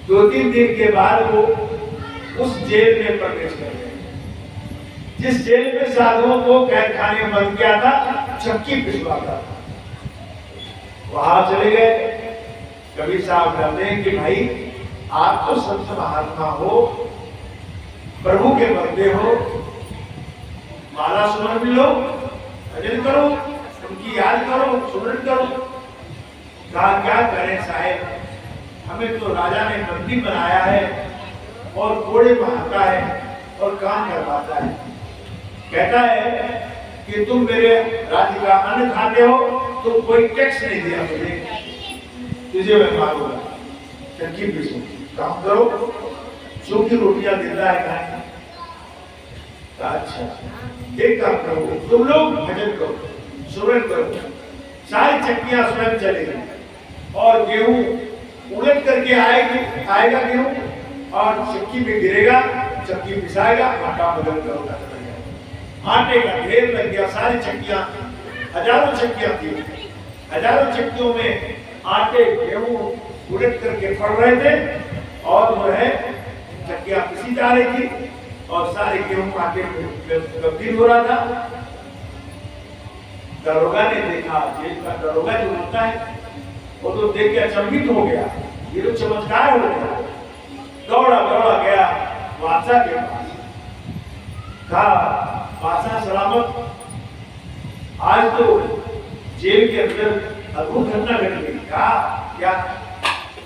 2-3 दिन के बाद वो उस जेल में प्रवेश कर गए जिस जेल में साधुओं को कैद खाने में बंद किया था, चक्की पिसवाता था। वहां चले गए। कबीर साहब कहते हैं कि भाई आप तो संत महात्मा हो, प्रभु के बंदे हो, माला सुमरन लो, भजन करो, उनकी याद करो, सुमरन करो। कहा क्या करें साहेब, हमें तो राजा ने बंदी बनाया है और घोड़े पहनाता है और काम करवाता है। कहता है कि तुम मेरे राज्य का अन्न खाते हो तो कोई टैक्स नहीं दिया मुझे, तुझे मैं मारूंगा। चक्की पीसो, काम करो, सूखी रोटियां देता है खाने। अच्छा एक काम करो, तुम लोग भजन करो, सुमरन करो। सारी चक्कियां स्वयं चलेगी और गेहूं उलट करके आएगा गेहूं और चक्की में गिरेगा, चक्की पिसाएगा, आटा बदल करोगा। आटे का ढेर लग गया। सारी चक्कियां, हजारों चक्कियां थी, हजारों चक्कियों में आटे गेहूं उलट करके पड़ रहे थे और जो है चक्कियां पिसी जा रही थी और सारे गेहूं आटे तब्दील हो रहा था। दरोगा ने देखा, जेल का दरोगा जो होता है वो तो देख के अचंभित हो गया, ये तो चमत्कार हो गया। दौड़ा दौड़ा गया बादशाह के पास, कहा बादशाह सलामत, आज तो जेल के अंदर अद्भुत घटना घट गई। कहा क्या?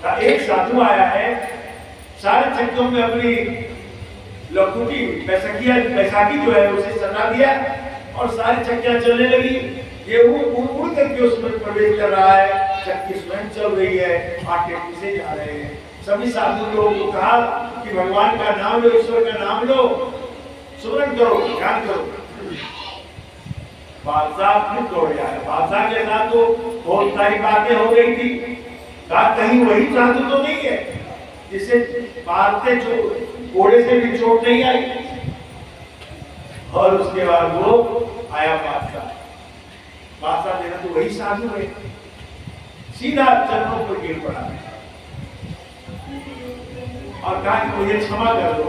कहा एक साधु आया है, सारे चक्कियों में अपनी लखुटी बैसाखी जो है उसे सटा दिया और सारी चक्कियां चलने लगी। गेहूं उड़ करके उसमें प्रवेश कर रहा है, चक्की स्वयं चल रही है, आटे पीसे जा रहे हैं। सभी साधु लोगों को कहा कि भगवान का नाम लो, ईश्वर का नाम लो, सुमरन करो, ध्यान करो। बादशाह फिर दौड़ गया। बादशाह के साथ तो बहुत सारी बातें हो गई थी। कहा कहीं वही साधु तो नहीं है जिसे मारते जो घोड़े से भी चोट नहीं आई। और उसके बाद वो आया बादशाह। बादशाह देखा तो वही साधु है, सीधा चरणों पर गिर पड़ा और कहा कि मुझे क्षमा कर दो,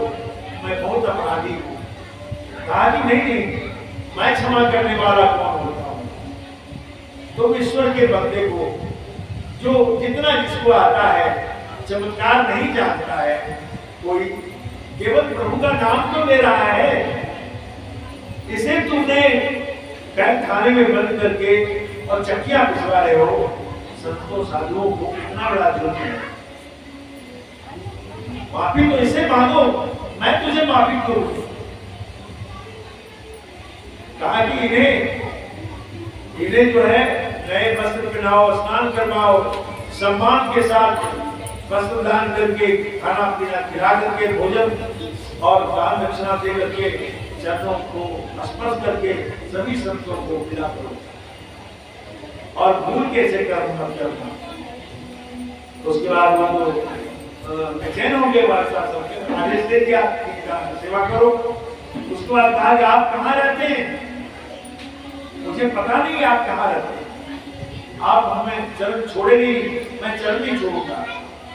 मैं बहुत अपराधी हूँ। कहा कि नहीं, मैं क्षमा करने वाला कौन होता हूँ? तुम ईश्वर के बंदे को, जो जितना जिसको आता है, चमत्कार नहीं जानता है, कोई केवल प्रभु का नाम तो ले रहा है, इसे तुमने कैद खाने में बंद करके और चक्कियां पिसवा रहे हो। संतों साधुओं को कितना बड़ा जुर्म है। माफी तो इसे मांगो, मैं तुझे माफी करूं। कहा कि इन्हें जो है नए वस्त्र पहनाओ, स्नान करवाओ, सम्मान के साथ वस्त्र दान करके, खाना पीना खिला करके, भोजन और दान दक्षिणा दे करके, चरणों को स्पर्श करके सभी संतों को विदा करो और भूल के से कर्म मत करना। उसके बाद वो बेचैन हो गए, सबके आदेश दे दिया सेवा करो। उसके बाद कहा कि आप कहाँ रहते हैं? मुझे पता नहीं आप कहाँ रहते हैं, आप हमें चरण छोड़े नहीं, मैं चरण नहीं छोड़ूंगा,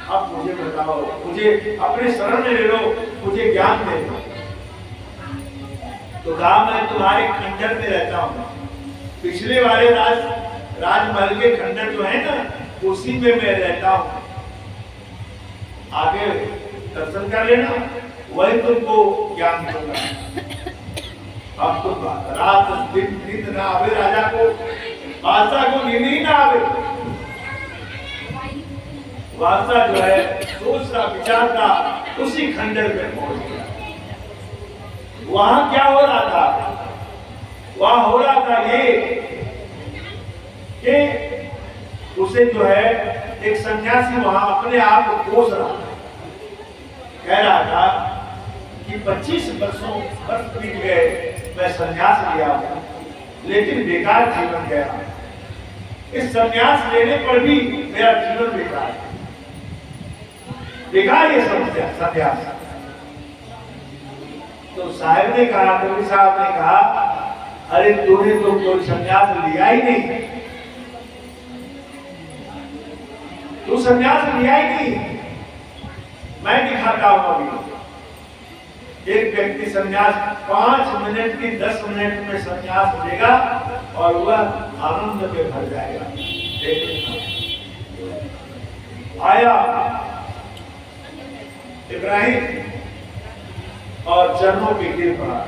आप मुझे बताओ, मुझे अपने शरण में ले लो, मुझे ज्ञान दे दो। तो कहा मैं तुम्हारे खंडर में रहता हूँ, पिछले वाले राजमहल के खंडर जो है ना, उसी में मैं रहता हूँ, आगे दर्शन कर लेना, वही तुमको ज्ञान दूंगा। अब तो रात दिन ना आवे राजा को, बादशाह को नींद ही ना आवे। बादशाह जो है सोचता विचारता उसी खंडर में पहुंच गया। वहां क्या हो रहा था? वहां हो रहा था ये कि उसे जो है एक सन्यासी वहां अपने आप को कोस रहा था, कह रहा था कि 25 वर्ष बीत गए, मैं संन्यास लिया हूं, लेकिन बेकार जीवन गया। इस संन्यास लेने पर भी मेरा जीवन बेकार है, बेकार ये संन्यास। तो साहब ने कहा, कवि साहब ने कहा अरे तूने तो कोई संन्यास लिया ही नहीं, तू संन्यास लिया ही नहीं। मैं दिखाता हूं अभी। एक व्यक्ति संन्यास 5 मिनट की 10 मिनट में संन्यास लेगा और वह आनंद में भर जाएगा। आया इब्राहिम और चरणों के गिर पड़ा,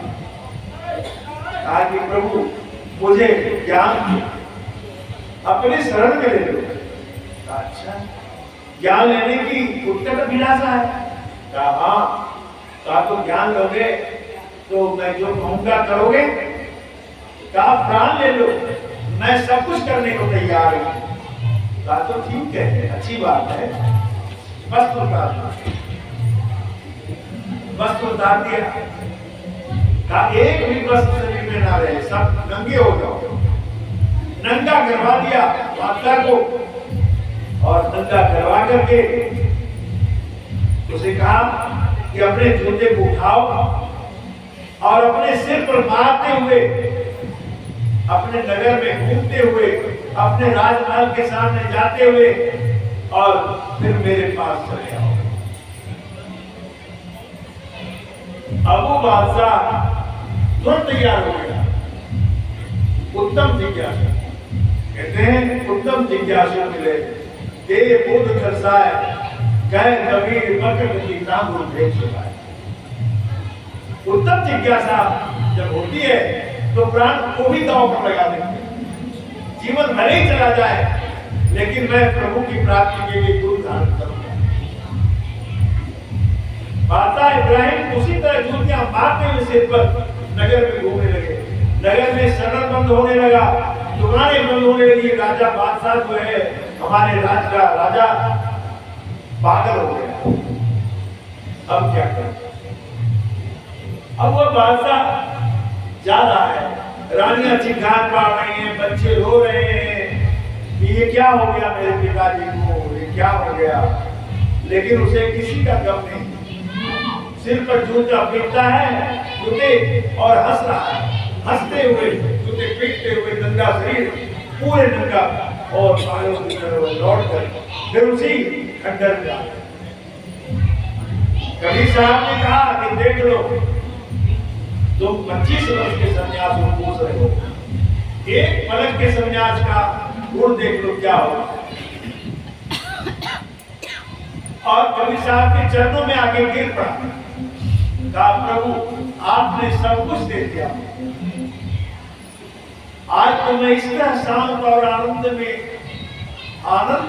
कहा कि प्रभु मुझे ज्ञान अपने शरण में ले लो। अच्छा, ज्ञान लेने की उत्कट अभिलाषा है? कहा हाँ। कहा तो ज्ञान लोगे तो मैं जो कहूंगा करोगे? कहा प्राण ले लो, मैं सब कुछ करने को तैयार हूं। कहा तो ठीक है, अच्छी बात है। वस्त्र उतार दिया। कहा एक भी वस्त्र शरीर में ना रहे, सब नंगे हो जाओ। नंगा करवा दिया माता को, और नंगा करवा करके उसे कहा कि अपने जूते को उठाओ और अपने सिर पर मारते हुए, अपने नगर में घूमते हुए, अपने राजमहल के सामने जाते हुए और फिर मेरे पास चले आओ। अबू बादशाह तुरंत तैयार हो गया। उत्तम जिज्ञासु कहते हैं, उत्तम जिज्ञासु मिले दे बुद्ध खरसाए, कह कबीर मकर गीता गुरु भेज चुकाए। उत्तम जिज्ञासा जब होती है तो प्राण को भी दांव पर लगा देते हैं। जीवन भले ही चला जाए लेकिन मैं प्रभु की प्राप्ति के लिए गुरु धारण करूंगा। माता इब्राहिम उसी तरह जूतियां मारते हुए सिर पर नगर में घूमने लगे। नगर में शरण बंद होने लगा, दुकानें बंद होने लगी। राजा बादशाह जो है हमारे राज का राजा पागल हो गया। अब क्या करें? अब वह बादशाह जा रहा है, रानियां चिल्लान पा रही हैं, बच्चे रो रहे हैं कि ये क्या हो गया मेरे पिताजी को, ये क्या हो गया। लेकिन उसे किसी का गम नहीं। सिर पर जूता पीटता है जूते और हंस रहा है, हंसते हुए जूते पीटते हुए नंगा शरीर पूरे नंगा और पायों की तरफ लौट कर फिर उसी खंडर में आ गए। कबीर साहब ने कहा कि देख लो तुम 25 वर्ष के संन्यास को पूछ रहे हो, एक पलक के संन्यास का गुण देख लो क्या होगा। और कबीर साहब के चरणों में आके गिर पड़ा। कहा प्रभु आपने सब कुछ दे दिया, आज तो मैं इस तरह शांत और आनंद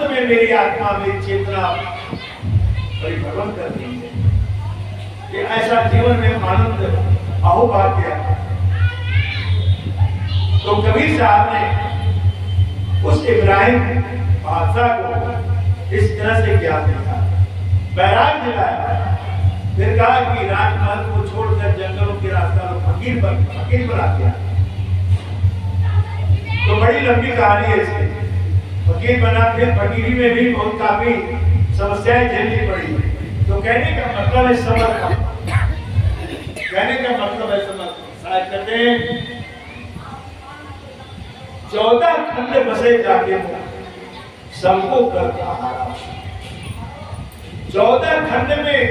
में मेरी आत्मा मेरी चेतना परिभ्रमण कर रही है कि ऐसा जीवन में आनंद अहोभाग्य। तो कबीर साहब ने उस इब्राहिम बादशाह को इस तरह से ज्ञान दिया, बैराग दिलाया। फिर कहा कि राजमहल को छोड़कर जंगलों के रास्ता फकीर बना दिया। तो बड़ी लंबी कहानी है इसकी। फकीर बना, फिर फकीरी में भी बहुत काफी समस्याएं झेलनी पड़ी। तो कहने का मतलब है समर्पण। कहने का मतलब है समर्पण। शायद कहते हैं 14 खंड बसे जाके सबको करता हारा। 14 खंड में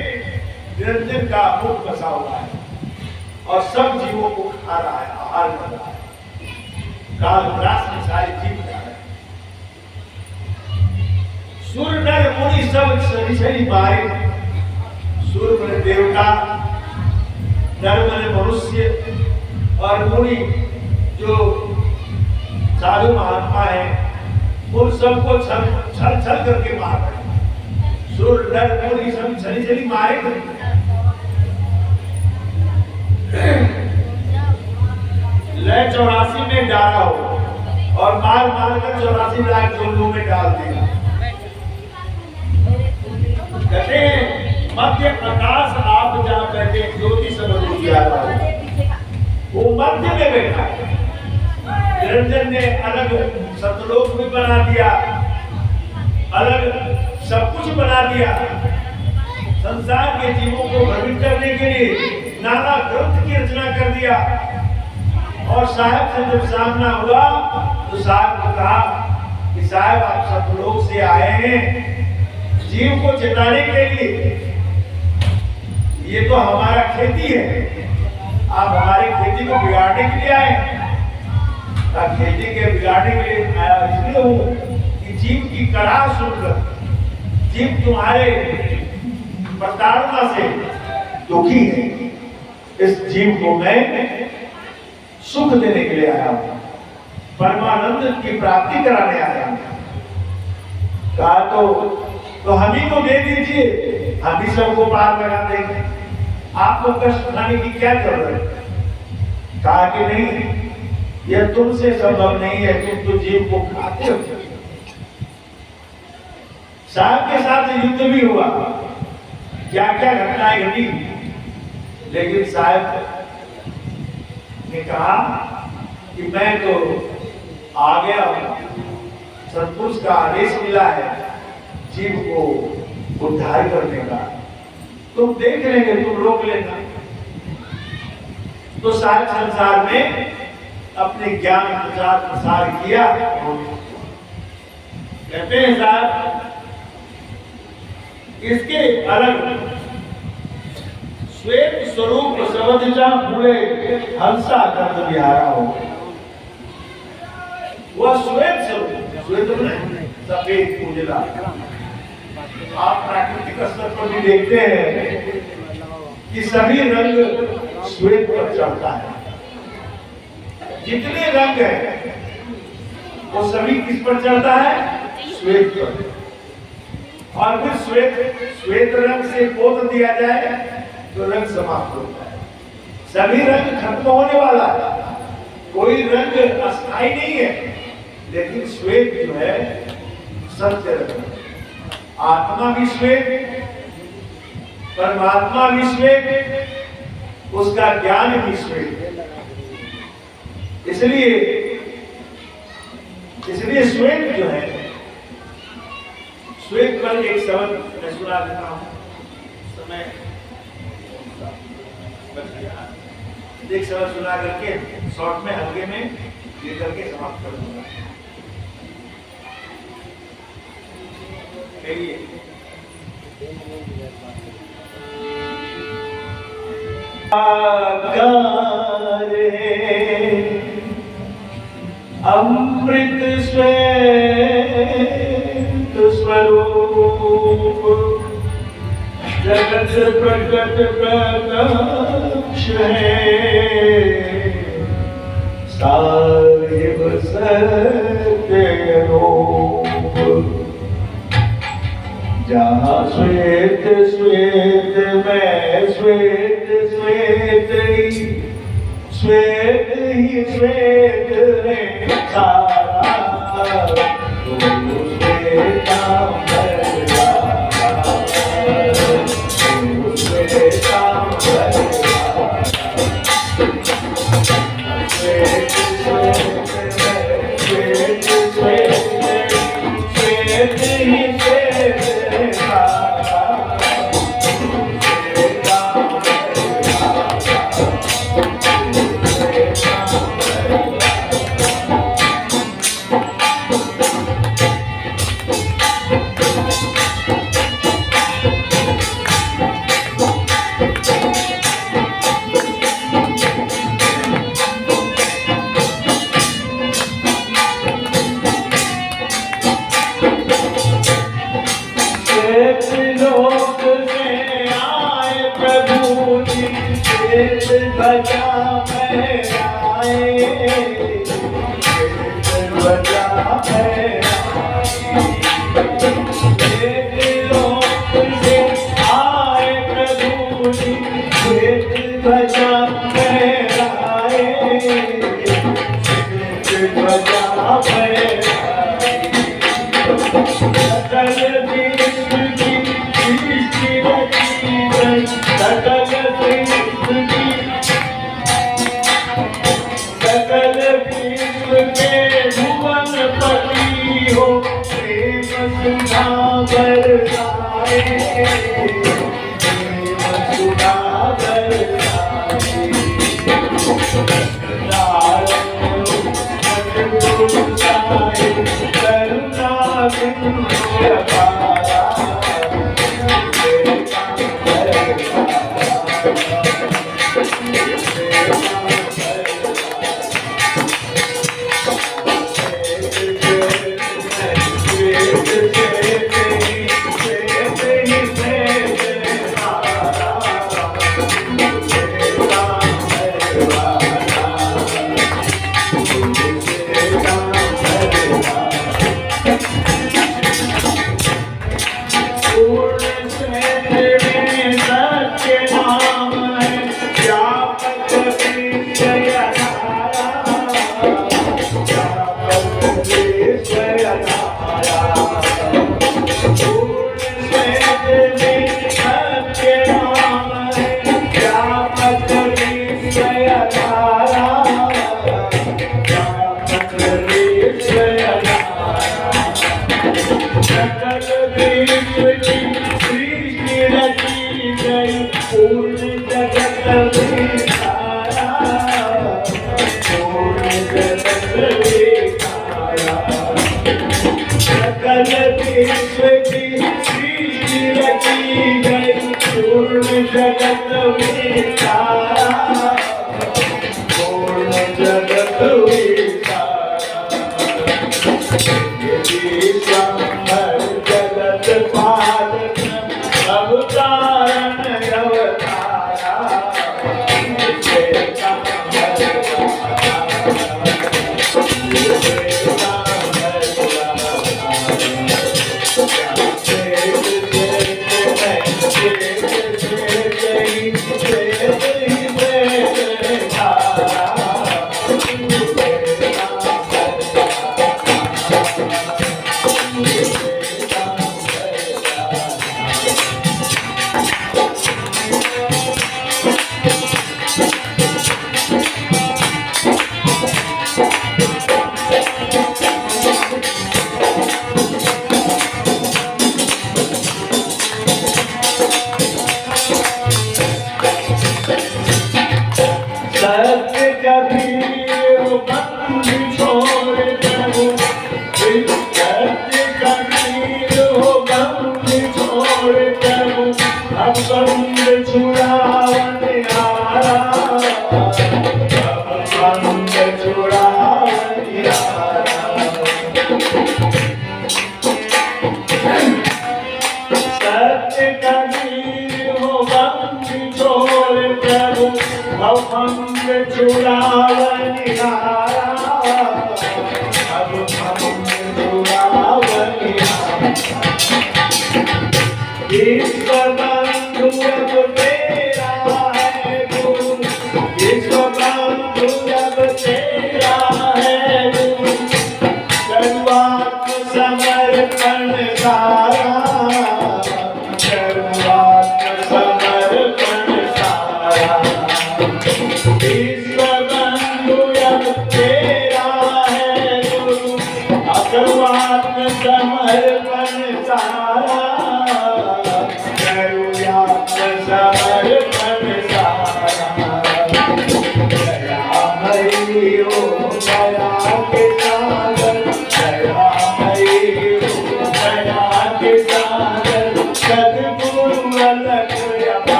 निरंजन का मुख बसा हुआ है और सब जीवों को खा रहा है, आहार कर रहा है। काल ग्रास में सारे जीव जा रहे हैं। सूर्य नर मुनि सब शरीर मारे। सूर्य बने देवता, नर बने मनुष्य और मुनि जो साधु महात्मा है उन सबको छल करके मार रहे हैं। सूर्य नर मुनि सब शरीर मारे। लय 84 में डाला हो और मार कर 84 लाख जोलों में डाल दिया। कहते हैं मध्य प्रकाश आप जहाँ बैठे ज्योति समझ उजियारा, वो मध्य में बैठा है। निरंजन ने अलग सतलोक भी बना दिया, अलग सब कुछ बना दिया। संसार के जीवों को भ्रमित करने के लिए नाना ग्रंथ की रचना कर दिया। और साहब से जब सामना हुआ तो साहब को कहा कि साहब आप सब लोग से आए हैं जीव को चिताने के लिए, ये तो हमारा खेती है, आप हमारी खेती को बिगाड़ने के लिए आए। खेती के बिगाड़ने के लिए आया इसलिए हूँ कि जीव की कड़ाह सुनकर जीव तुम्हारे प्रताड़ना से दुखी है, इस जीव को मैं सुख देने के लिए आया हूं, परमानंद की प्राप्ति कराने आया हूं। कहा तो हम ही को दे दीजिए, हम ही सबको पार लगा देंगे, आपको कष्ट उठाने की क्या जरूरत है। कहा कि नहीं, यह तुमसे संभव नहीं है, तुम तो जीव को खाते हो। साहब के साथ युद्ध भी हुआ, क्या क्या घटनाएं घटी, लेकिन साहब ने कहा कि मैं तो आ गया हूं, सतपुरुष का आदेश मिला है जीव को उद्धार करने का, तुम देख लेंगे, तुम रोक लेना। तो सारे संसार में अपने ज्ञान प्रचार प्रसार किया। कहते हैं साहब इसके अलग श्वेत स्वरूप समझना पूरे हंसा कर बिहारा हो, वह श्वेत स्वरूप, श्वेत में सफेद उजला। आप प्राकृतिक स्तर पर भी देखते हैं कि सभी रंग श्वेत पर चढ़ता है, जितने रंग है वो सभी किस पर चढ़ता है, श्वेत पर। और फिर श्वेत रंग से पोत दिया जाए तो रंग समाप्त होता है। सभी रंग खत्म होने वाला है, कोई रंग अस्थायी नहीं है, लेकिन श्वेत जो है सत्य रंग। आत्मा भी श्वेत, परमात्मा भी श्वेत, उसका ज्ञान भी श्वेत। इसलिए श्वेत जो है, श्वेत पर एक शब्द मैं सुना देता हूं, समय एक शब्द सुना करके शॉर्ट में हल्के में ये करके समाप्त कर दूंगा। अमृत श्वेत स्वरूप जगत प्रकट प्रकाश है, साहिब सत्य रूप। जहाँ श्वेत श्वेत में श्वेत श्वेत ही श्वेत है सारा,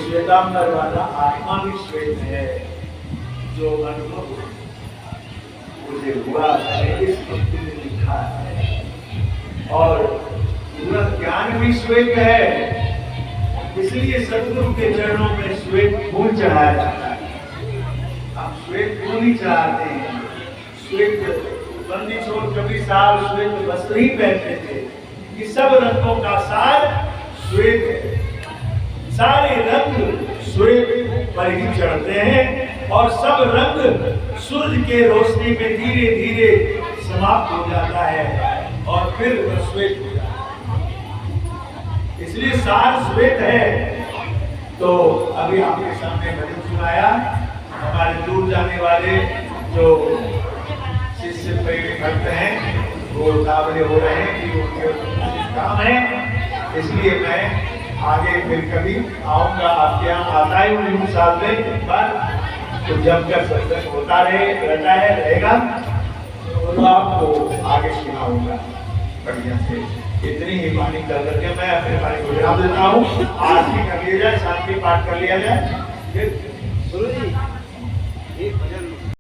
श्वेतांबर वाला आत्मा भी श्वेत है, जो अनुभव मुझे हुआ है इस भक्ति में लिखा है, और पूरा ज्ञान भी श्वेत है। इसलिए सतगुरु के चरणों में श्वेत फूल चढ़ाया जाता है। आप श्वेत फूल ही चढ़ाते हैं। श्वेत बंदी छोड़ कभी साल श्वेत वस्त्र ही पहनते थे कि सब रंगों का सार श्वेत है। सारे रंग श्वेत पर ही चढ़ते हैं और सब रंग सूर्य के रोशनी में धीरे धीरे समाप्त हो जाता है और फिर वह श्वेत हो जाता है। इसलिए सार श्वेत है। तो अभी आपके सामने भजन सुनाया। हमारे दूर जाने वाले जो शिष्य भक्त हैं वो उतावले हो रहे हैं कि उनके काम है, इसलिए मैं आगे फिर कभी आऊंगा आपके यहाँ। आता ही हूँ साल में एक बार, तो जब तक सत्संग होता रहेगा तो आपको आगे सुनाऊंगा बढ़िया से। इतनी ही वाणी कर करके मैं अपने वाणी को विराम देता हूँ। आरती कर लिया जाए, शांति पाठ कर लिया जाए, फिर